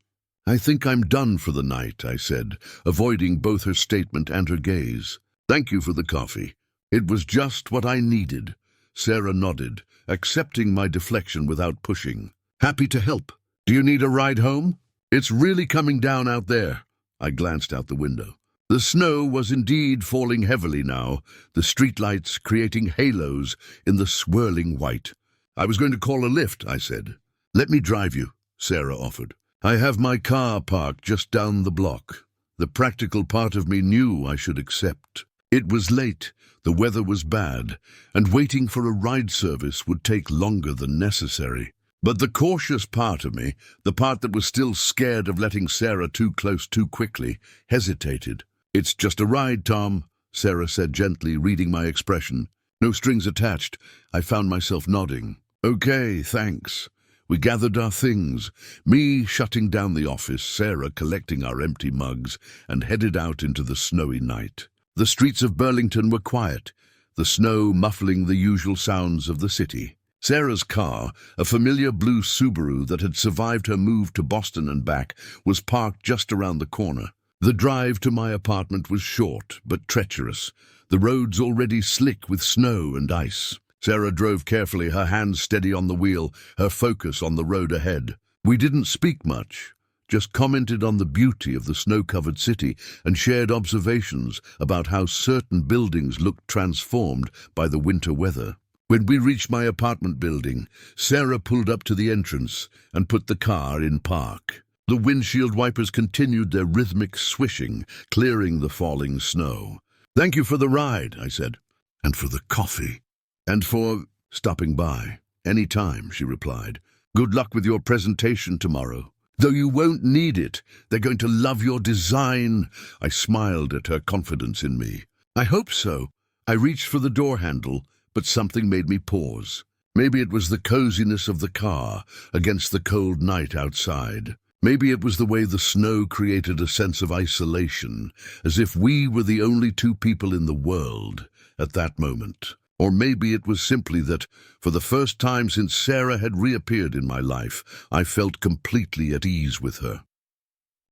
"I think I'm done for the night," I said, avoiding both her statement and her gaze. "Thank you for the coffee. It was just what I needed." Sarah nodded, accepting my deflection without pushing. "Happy to help. Do you need a ride home? It's really coming down out there." I glanced out the window. The snow was indeed falling heavily now, the streetlights creating halos in the swirling white. "I was going to call a lift," I said. "Let me drive you," Sarah offered. "I have my car parked just down the block." The practical part of me knew I should accept. It was late, the weather was bad, and waiting for a ride service would take longer than necessary. But the cautious part of me, the part that was still scared of letting Sarah too close too quickly, hesitated. "It's just a ride, Tom," Sarah said gently, reading my expression. No strings attached. I found myself nodding. "Okay, thanks." We gathered our things, me shutting down the office, Sarah collecting our empty mugs, and headed out into the snowy night. The streets of Burlington were quiet, the snow muffling the usual sounds of the city. Sarah's car, a familiar blue Subaru that had survived her move to Boston and back, was parked just around the corner. The drive to my apartment was short but treacherous, the roads already slick with snow and ice. Sarah drove carefully, her hands steady on the wheel, her focus on the road ahead. We didn't speak much, just commented on the beauty of the snow-covered city and shared observations about how certain buildings looked transformed by the winter weather. When we reached my apartment building, Sarah pulled up to the entrance and put the car in park. The windshield wipers continued their rhythmic swishing, clearing the falling snow. "Thank you for the ride," I said. "And for the coffee." "And for stopping by. Any time," she replied. "Good luck with your presentation tomorrow." "Though you won't need it. They're going to love your design." I smiled at her confidence in me. "I hope so." I reached for the door handle, but something made me pause. Maybe it was the coziness of the car against the cold night outside. Maybe it was the way the snow created a sense of isolation, as if we were the only two people in the world at that moment. Or maybe it was simply that, for the first time since Sarah had reappeared in my life, I felt completely at ease with her.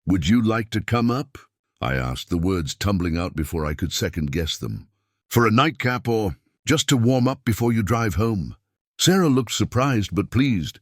"Would you like to come up?" I asked, the words tumbling out before I could second-guess them. "For a nightcap or just to warm up before you drive home?" Sarah looked surprised but pleased.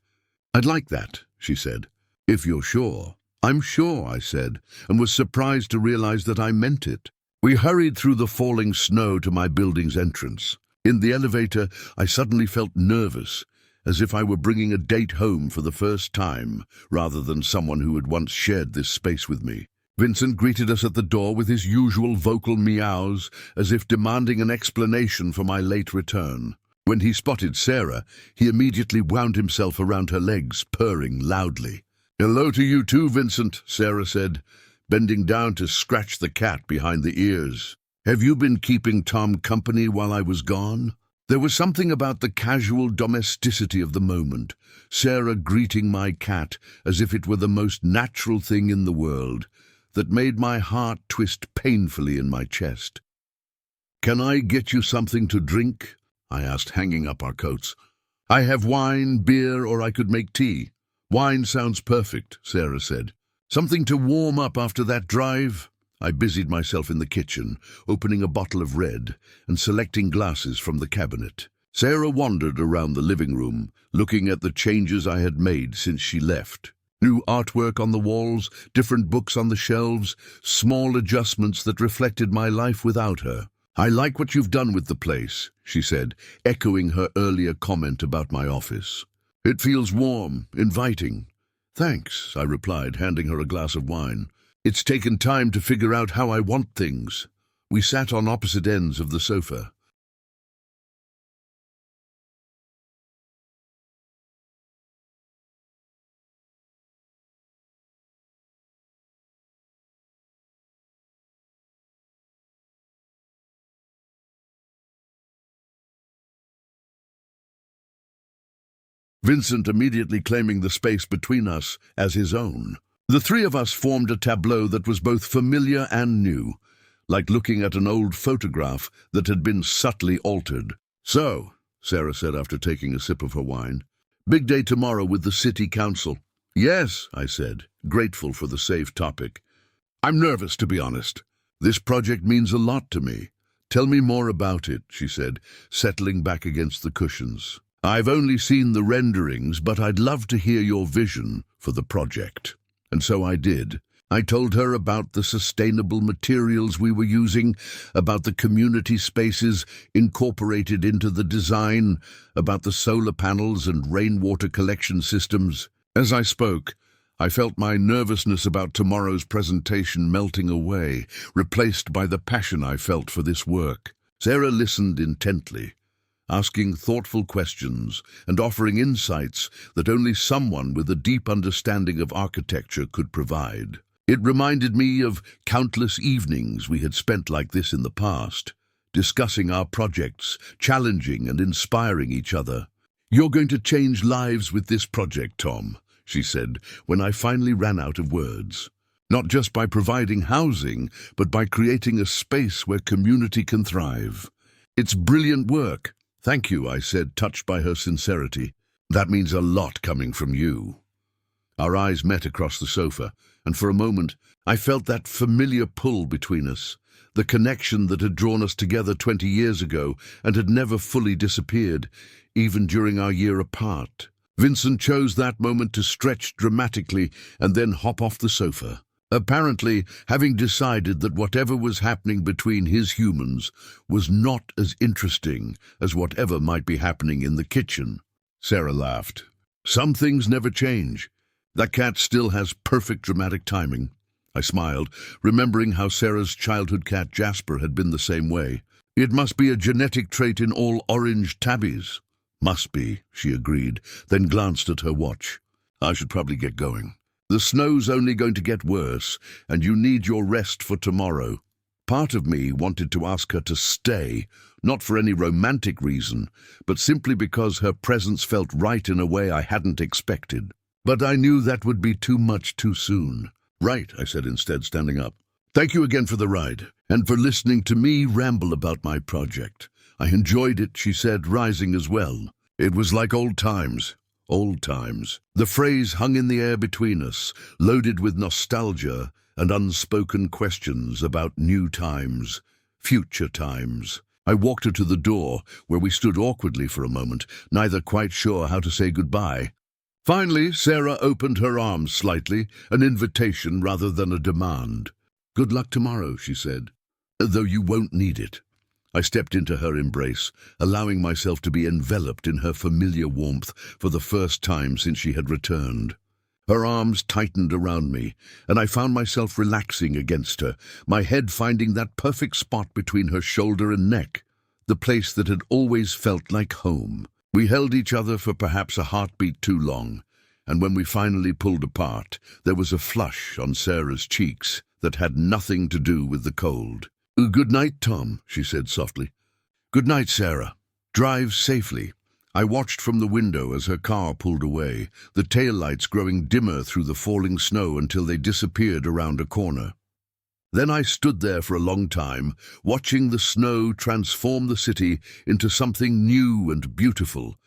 "I'd like that," she said. "If you're sure." "I'm sure," I said, and was surprised to realize that I meant it. We hurried through the falling snow to my building's entrance. In the elevator, I suddenly felt nervous, as if I were bringing a date home for the first time, rather than someone who had once shared this space with me. Vincent greeted us at the door with his usual vocal meows, as if demanding an explanation for my late return. When he spotted Sarah, he immediately wound himself around her legs, purring loudly. "Hello to you too, Vincent," Sarah said, bending down to scratch the cat behind the ears. "Have you been keeping Tom company while I was gone?" There was something about the casual domesticity of the moment, Sarah greeting my cat as if it were the most natural thing in the world, that made my heart twist painfully in my chest. "Can I get you something to drink?" I asked, hanging up our coats. "I have wine, beer, or I could make tea." "Wine sounds perfect," Sarah said. "Something to warm up after that drive?" I busied myself in the kitchen, opening a bottle of red and selecting glasses from the cabinet. Sarah wandered around the living room, looking at the changes I had made since she left. New artwork on the walls, different books on the shelves, small adjustments that reflected my life without her. "I like what you've done with the place," she said, echoing her earlier comment about my office. "It feels warm, inviting." "Thanks," I replied, handing her a glass of wine. "It's taken time to figure out how I want things." We sat on opposite ends of the sofa. Vincent immediately claiming the space between us as his own. The three of us formed a tableau that was both familiar and new, like looking at an old photograph that had been subtly altered. "So," Sarah said after taking a sip of her wine, "big day tomorrow with the city council." "Yes," I said, grateful for the safe topic. "I'm nervous, to be honest. This project means a lot to me." "Tell me more about it," she said, settling back against the cushions. "I've only seen the renderings, but I'd love to hear your vision for the project." And so I did. I told her about the sustainable materials we were using, about the community spaces incorporated into the design, about the solar panels and rainwater collection systems. As I spoke, I felt my nervousness about tomorrow's presentation melting away, replaced by the passion I felt for this work. Sarah listened intently, asking thoughtful questions and offering insights that only someone with a deep understanding of architecture could provide. It reminded me of countless evenings we had spent like this in the past, discussing our projects, challenging and inspiring each other. "You're going to change lives with this project, Tom," she said, when I finally ran out of words. "Not just by providing housing, but by creating a space where community can thrive." "It's brilliant work." "Thank you," I said, touched by her sincerity. "That means a lot coming from you." Our eyes met across the sofa, and for a moment I felt that familiar pull between us, the connection that had drawn us together 20 years ago and had never fully disappeared, even during our year apart. Vincent chose that moment to stretch dramatically and then hop off the sofa, apparently having decided that whatever was happening between his humans was not as interesting as whatever might be happening in the kitchen. Sarah laughed. "Some things never change. That cat still has perfect dramatic timing." I smiled, remembering how Sarah's childhood cat Jasper had been the same way. "It must be a genetic trait in all orange tabbies." "Must be," she agreed, then glanced at her watch. "I should probably get going. The snow's only going to get worse, and you need your rest for tomorrow." Part of me wanted to ask her to stay, not for any romantic reason, but simply because her presence felt right in a way I hadn't expected. But I knew that would be too much too soon. "Right," I said instead, standing up. "Thank you again for the ride, and for listening to me ramble about my project. I enjoyed it," she said, rising as well. "It was like old times. Old times." The phrase hung in the air between us, loaded with nostalgia and unspoken questions about new times, future times. I walked her to the door, where we stood awkwardly for a moment, neither quite sure how to say goodbye. Finally, Sarah opened her arms slightly, an invitation rather than a demand. "Good luck tomorrow," she said, "though you won't need it." I stepped into her embrace, allowing myself to be enveloped in her familiar warmth for the first time since she had returned. Her arms tightened around me, and I found myself relaxing against her, my head finding that perfect spot between her shoulder and neck, the place that had always felt like home. We held each other for perhaps a heartbeat too long, and when we finally pulled apart, there was a flush on Sarah's cheeks that had nothing to do with the cold. "Good night, Tom," she said softly. "Good night, Sarah. Drive safely." I watched from the window as her car pulled away, the taillights growing dimmer through the falling snow until they disappeared around a corner. Then I stood there for a long time, watching the snow transform the city into something new and beautiful,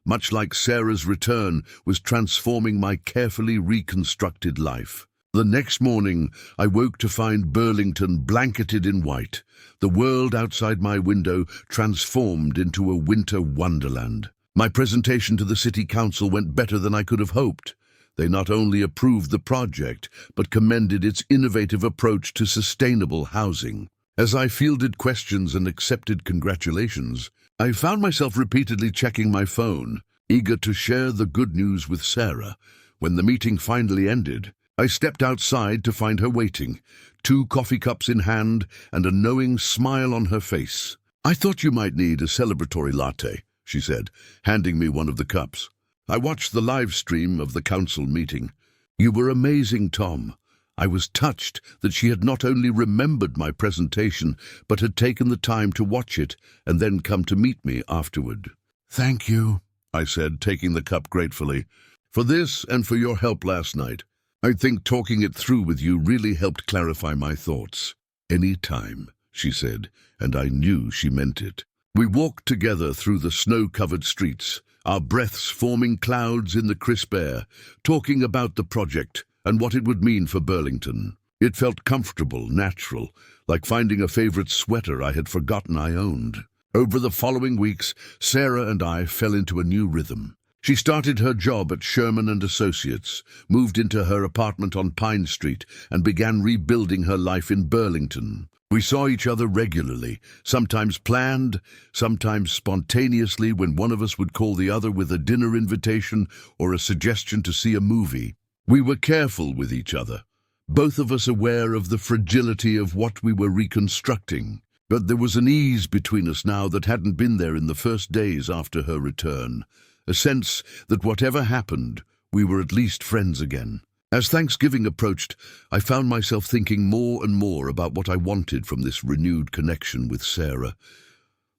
much like Sarah's return was transforming my carefully reconstructed life. The next morning, I woke to find Burlington blanketed in white, the world outside my window transformed into a winter wonderland. My presentation to the city council went better than I could have hoped. They not only approved the project, but commended its innovative approach to sustainable housing. As I fielded questions and accepted congratulations, I found myself repeatedly checking my phone, eager to share the good news with Sarah. When the meeting finally ended, I stepped outside to find her waiting, 2 coffee cups in hand and a knowing smile on her face. "I thought you might need a celebratory latte," she said, handing me one of the cups. I watched the live stream of the council meeting. "You were amazing, Tom." I was touched that she had not only remembered my presentation, but had taken the time to watch it and then come to meet me afterward. "Thank you," I said, taking the cup gratefully. "For this and for your help last night. I think talking it through with you really helped clarify my thoughts." "Any time," she said, and I knew she meant it. We walked together through the snow-covered streets, our breaths forming clouds in the crisp air, talking about the project and what it would mean for Burlington. It felt comfortable, natural, like finding a favorite sweater I had forgotten I owned. Over the following weeks, Sarah and I fell into a new rhythm. She started her job at Sherman and Associates, moved into her apartment on Pine Street, and began rebuilding her life in Burlington. We saw each other regularly, sometimes planned, sometimes spontaneously when one of us would call the other with a dinner invitation or a suggestion to see a movie. We were careful with each other, both of us aware of the fragility of what we were reconstructing. But there was an ease between us now that hadn't been there in the first days after her return, a sense that whatever happened, we were at least friends again. As Thanksgiving approached, I found myself thinking more and more about what I wanted from this renewed connection with Sarah.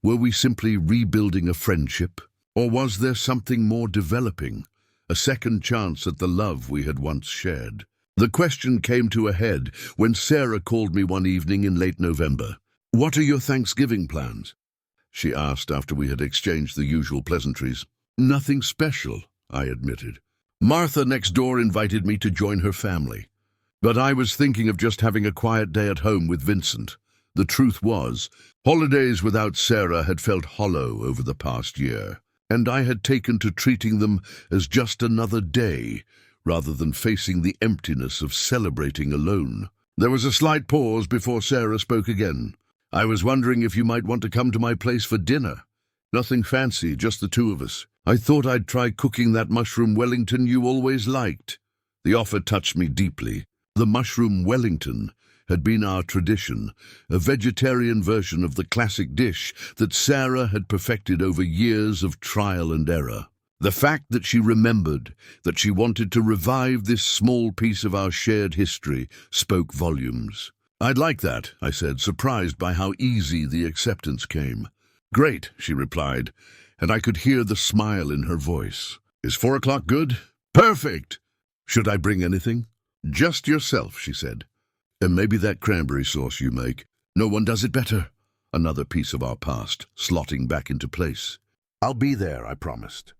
Were we simply rebuilding a friendship, or was there something more developing, a second chance at the love we had once shared? The question came to a head when Sarah called me one evening in late November. "What are your Thanksgiving plans?" she asked after we had exchanged the usual pleasantries. "Nothing special," I admitted. "Martha next door invited me to join her family. But I was thinking of just having a quiet day at home with Vincent." The truth was, holidays without Sarah had felt hollow over the past year, and I had taken to treating them as just another day, rather than facing the emptiness of celebrating alone. There was a slight pause before Sarah spoke again. "I was wondering if you might want to come to my place for dinner. Nothing fancy, just the two of us. I thought I'd try cooking that mushroom Wellington you always liked." The offer touched me deeply. The mushroom Wellington had been our tradition, a vegetarian version of the classic dish that Sarah had perfected over years of trial and error. The fact that she remembered, that she wanted to revive this small piece of our shared history, spoke volumes. "I'd like that," I said, surprised by how easy the acceptance came. "Great," she replied, and I could hear the smile in her voice. "Is 4 o'clock good?" "Perfect!" "Should I bring anything?" "Just yourself," she said. "And maybe that cranberry sauce you make. No one does it better." Another piece of our past, slotting back into place. "I'll be there," I promised.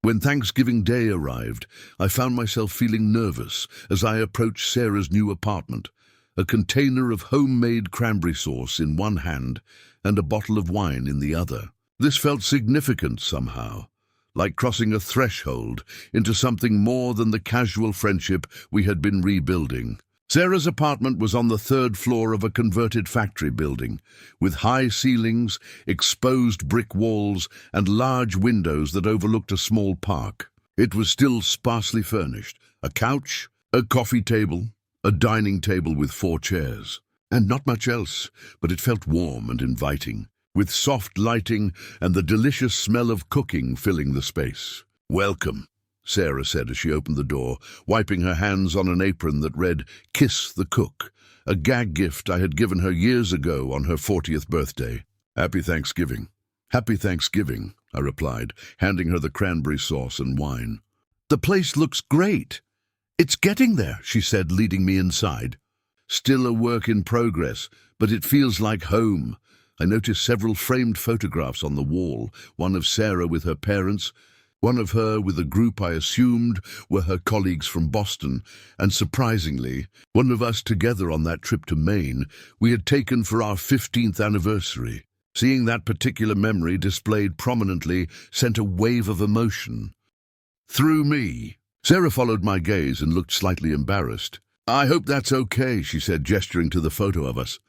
When Thanksgiving Day arrived, I found myself feeling nervous as I approached Sarah's new apartment, a container of homemade cranberry sauce in one hand and a bottle of wine in the other. This felt significant somehow, like crossing a threshold into something more than the casual friendship we had been rebuilding. Sarah's apartment was on the 3rd floor of a converted factory building, with high ceilings, exposed brick walls, and large windows that overlooked a small park. It was still sparsely furnished: a couch, a coffee table, a dining table with 4 chairs, and not much else, but it felt warm and inviting, with soft lighting and the delicious smell of cooking filling the space. "Welcome," Sarah said as she opened the door, wiping her hands on an apron that read, "Kiss the Cook," a gag gift I had given her years ago on her 40th birthday. "Happy Thanksgiving." "Happy Thanksgiving," I replied, handing her the cranberry sauce and wine. "The place looks great." "It's getting there," she said, leading me inside. "Still a work in progress, but it feels like home." I noticed several framed photographs on the wall, one of Sarah with her parents, one of her with a group I assumed were her colleagues from Boston, and surprisingly, one of us together on that trip to Maine we had taken for our 15th anniversary. Seeing that particular memory displayed prominently sent a wave of emotion through me. Sarah followed my gaze and looked slightly embarrassed. "I hope that's okay," she said, gesturing to the photo of us.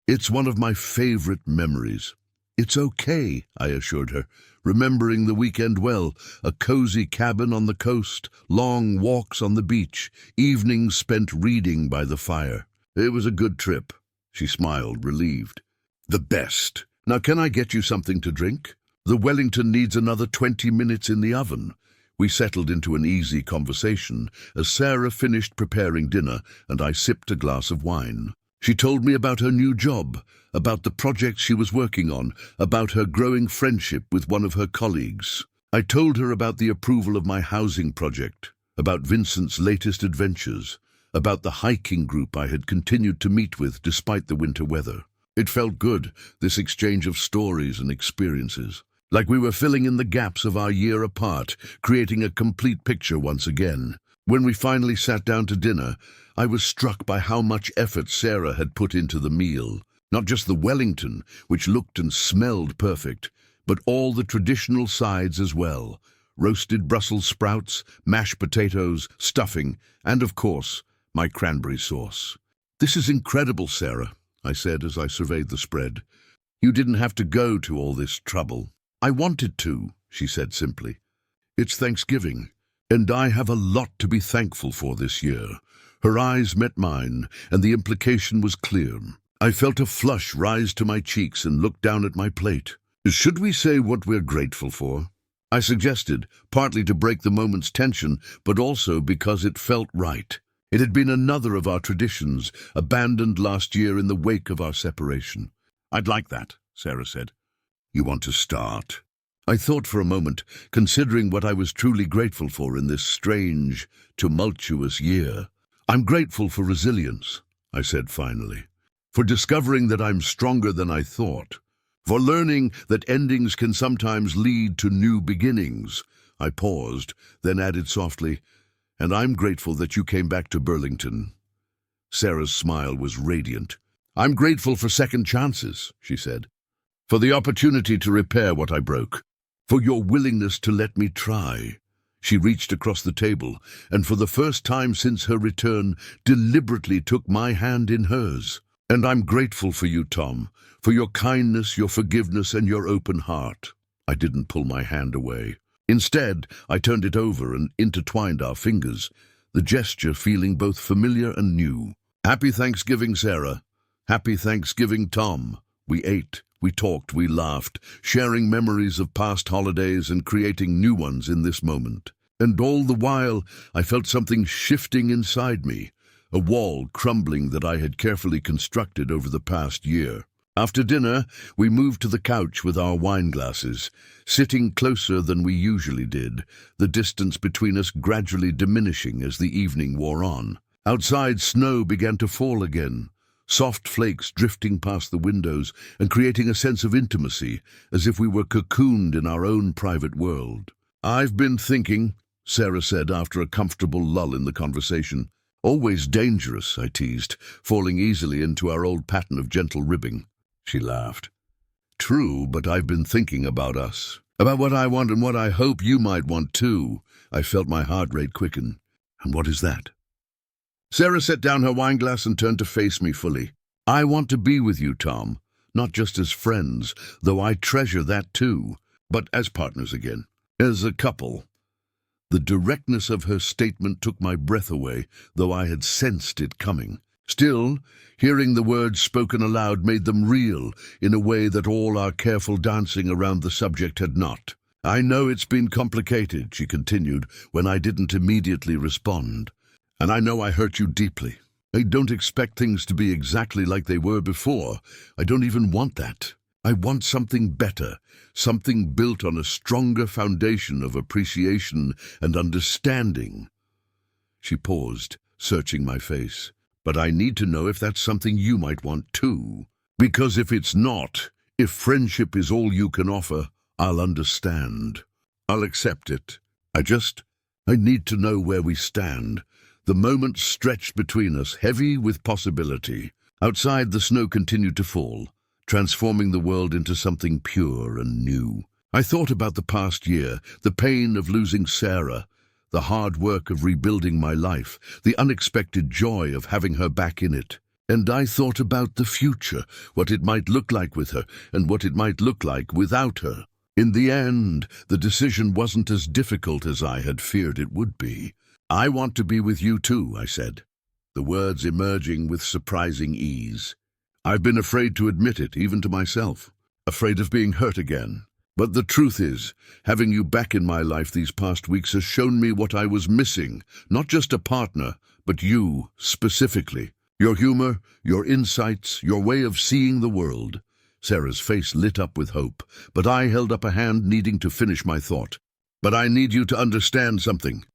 "It's one of my favorite memories." "It's okay," I assured her, remembering the weekend well, a cozy cabin on the coast, long walks on the beach, evenings spent reading by the fire. "It was a good trip," she smiled, relieved. "The best. Now can I get you something to drink? The Wellington needs another 20 minutes in the oven." We settled into an easy conversation as Sarah finished preparing dinner and I sipped a glass of wine. She told me about her new job, about the projects she was working on, about her growing friendship with one of her colleagues. I told her about the approval of my housing project, about Vincent's latest adventures, about the hiking group I had continued to meet with despite the winter weather. It felt good, this exchange of stories and experiences, like we were filling in the gaps of our year apart, creating a complete picture once again. When we finally sat down to dinner, I was struck by how much effort Sarah had put into the meal. Not just the Wellington, which looked and smelled perfect, but all the traditional sides as well. Roasted Brussels sprouts, mashed potatoes, stuffing, and of course, my cranberry sauce. "This is incredible, Sarah," I said as I surveyed the spread. "You didn't have to go to all this trouble." "I wanted to," she said simply. "It's Thanksgiving, and I have a lot to be thankful for this year." Her eyes met mine, and the implication was clear. I felt a flush rise to my cheeks and looked down at my plate. "Should we say what we're grateful for?" I suggested, partly to break the moment's tension, but also because it felt right. It had been another of our traditions, abandoned last year in the wake of our separation. "I'd like that," Sarah said. "You want to start?" I thought for a moment, considering what I was truly grateful for in this strange, tumultuous year. "I'm grateful for resilience," I said finally. "For discovering that I'm stronger than I thought. For learning that endings can sometimes lead to new beginnings." I paused, then added softly, "And I'm grateful that you came back to Burlington." Sarah's smile was radiant. "I'm grateful for second chances," she said. "For the opportunity to repair what I broke. For your willingness to let me try." She reached across the table, and for the first time since her return, deliberately took my hand in hers. "And I'm grateful for you, Tom, for your kindness, your forgiveness, and your open heart." I didn't pull my hand away. Instead, I turned it over and intertwined our fingers, the gesture feeling both familiar and new. "Happy Thanksgiving, Sarah. Happy Thanksgiving, Tom." We ate, we talked, we laughed, sharing memories of past holidays and creating new ones in this moment. And all the while, I felt something shifting inside me, a wall crumbling that I had carefully constructed over the past year. After dinner, we moved to the couch with our wine glasses, sitting closer than we usually did, the distance between us gradually diminishing as the evening wore on. Outside, snow began to fall again, soft flakes drifting past the windows and creating a sense of intimacy, as if we were cocooned in our own private world. "I've been thinking," Sarah said after a comfortable lull in the conversation. "Always dangerous," I teased, falling easily into our old pattern of gentle ribbing. She laughed. "True, but I've been thinking about us, about what I want and what I hope you might want too." I felt my heart rate quicken. "And what is that?" Sarah set down her wineglass and turned to face me fully. "I want to be with you, Tom, not just as friends, though I treasure that too, but as partners again, as a couple." The directness of her statement took my breath away, though I had sensed it coming. Still, hearing the words spoken aloud made them real in a way that all our careful dancing around the subject had not. "I know it's been complicated," she continued, when I didn't immediately respond. "And I know I hurt you deeply. I don't expect things to be exactly like they were before. I don't even want that. I want something better, something built on a stronger foundation of appreciation and understanding." She paused, searching my face. "But I need to know if that's something you might want too. Because if it's not, if friendship is all you can offer, I'll understand. I'll accept it. I need to know where we stand." The moment stretched between us, heavy with possibility. Outside, the snow continued to fall, transforming the world into something pure and new. I thought about the past year, the pain of losing Sarah, the hard work of rebuilding my life, the unexpected joy of having her back in it. And I thought about the future, what it might look like with her, and what it might look like without her. In the end, the decision wasn't as difficult as I had feared it would be. "I want to be with you too," I said, the words emerging with surprising ease. "I've been afraid to admit it, even to myself, afraid of being hurt again. But the truth is, having you back in my life these past weeks has shown me what I was missing, not just a partner, but you, specifically. Your humor, your insights, your way of seeing the world." Sarah's face lit up with hope, but I held up a hand needing to finish my thought. But I need you to understand something.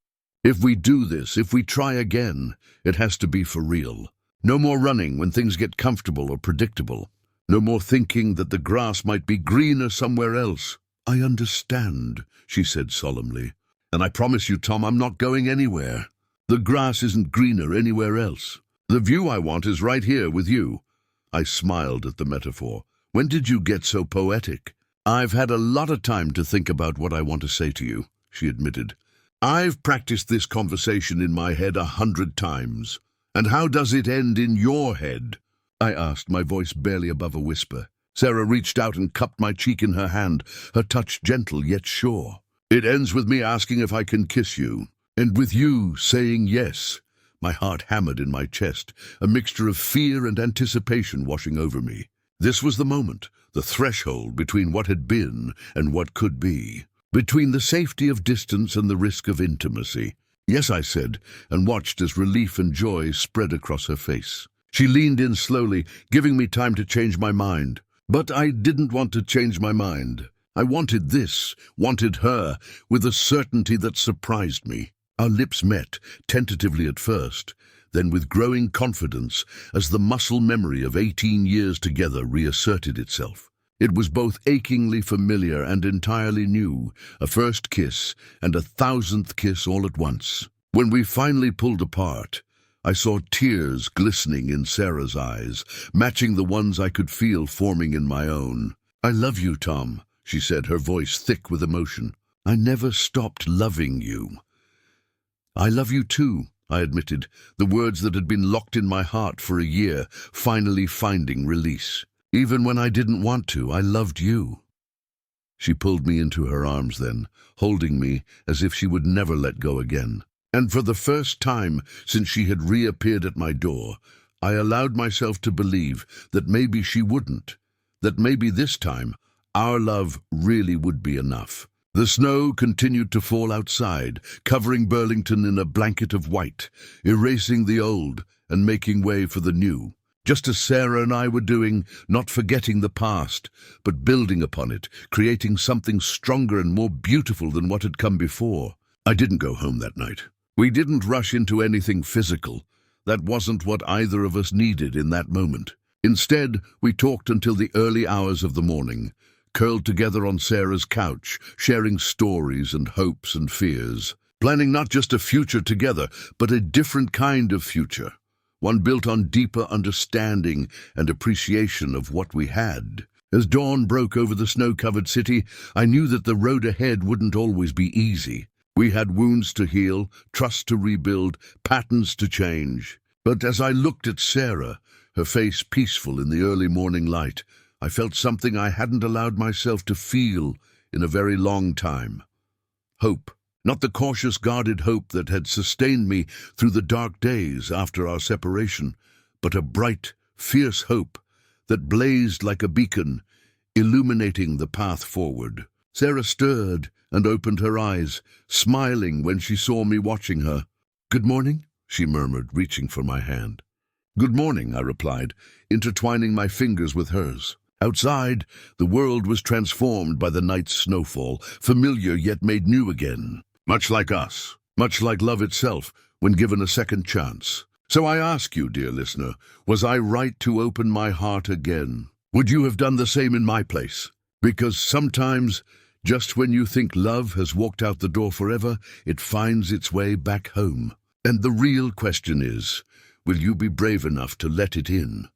If we do this, if we try again, it has to be for real. No more running when things get comfortable or predictable. No more thinking that the grass might be greener somewhere else. I understand, she said solemnly. And I promise you, Tom, I'm not going anywhere. The grass isn't greener anywhere else. The view I want is right here with you. I smiled at the metaphor. When did you get so poetic? I've had a lot of time to think about what I want to say to you, she admitted. I've practiced this conversation in my head 100 times. And how does it end in your head? I asked, my voice barely above a whisper. Sarah reached out and cupped my cheek in her hand, her touch gentle yet sure. It ends with me asking if I can kiss you, and with you saying yes. My heart hammered in my chest, a mixture of fear and anticipation washing over me. This was the moment, the threshold between what had been and what could be, between the safety of distance and the risk of intimacy. Yes, I said, and watched as relief and joy spread across her face. She leaned in slowly, giving me time to change my mind. But I didn't want to change my mind. I wanted this, wanted her, with a certainty that surprised me. Our lips met, tentatively at first, then with growing confidence as the muscle memory of 18 years together reasserted itself. It was both achingly familiar and entirely new, a first kiss and a 1,000th kiss all at once. When we finally pulled apart, I saw tears glistening in Sarah's eyes, matching the ones I could feel forming in my own. I love you, Tom, she said, her voice thick with emotion. I never stopped loving you. I love you too, I admitted, the words that had been locked in my heart for a year, finally finding release. Even when I didn't want to, I loved you. She pulled me into her arms then, holding me as if she would never let go again. And for the first time since she had reappeared at my door, I allowed myself to believe that maybe she wouldn't, that maybe this time our love really would be enough. The snow continued to fall outside, covering Burlington in a blanket of white, erasing the old and making way for the new. Just as Sarah and I were doing, not forgetting the past, but building upon it, creating something stronger and more beautiful than what had come before. I didn't go home that night. We didn't rush into anything physical. That wasn't what either of us needed in that moment. Instead, we talked until the early hours of the morning, curled together on Sarah's couch, sharing stories and hopes and fears, planning not just a future together, but a different kind of future, one built on deeper understanding and appreciation of what we had. As dawn broke over the snow-covered city, I knew that the road ahead wouldn't always be easy. We had wounds to heal, trust to rebuild, patterns to change. But as I looked at Sarah, her face peaceful in the early morning light, I felt something I hadn't allowed myself to feel in a very long time. Hope. Not the cautious, guarded hope that had sustained me through the dark days after our separation, but a bright, fierce hope that blazed like a beacon, illuminating the path forward. Sarah stirred and opened her eyes, smiling when she saw me watching her. "Good morning," she murmured, reaching for my hand. "Good morning," I replied, intertwining my fingers with hers. Outside, the world was transformed by the night's snowfall, familiar yet made new again. Much like us, much like love itself, when given a second chance. So I ask you, dear listener, was I right to open my heart again? Would you have done the same in my place? Because sometimes, just when you think love has walked out the door forever, it finds its way back home. And the real question is, will you be brave enough to let it in?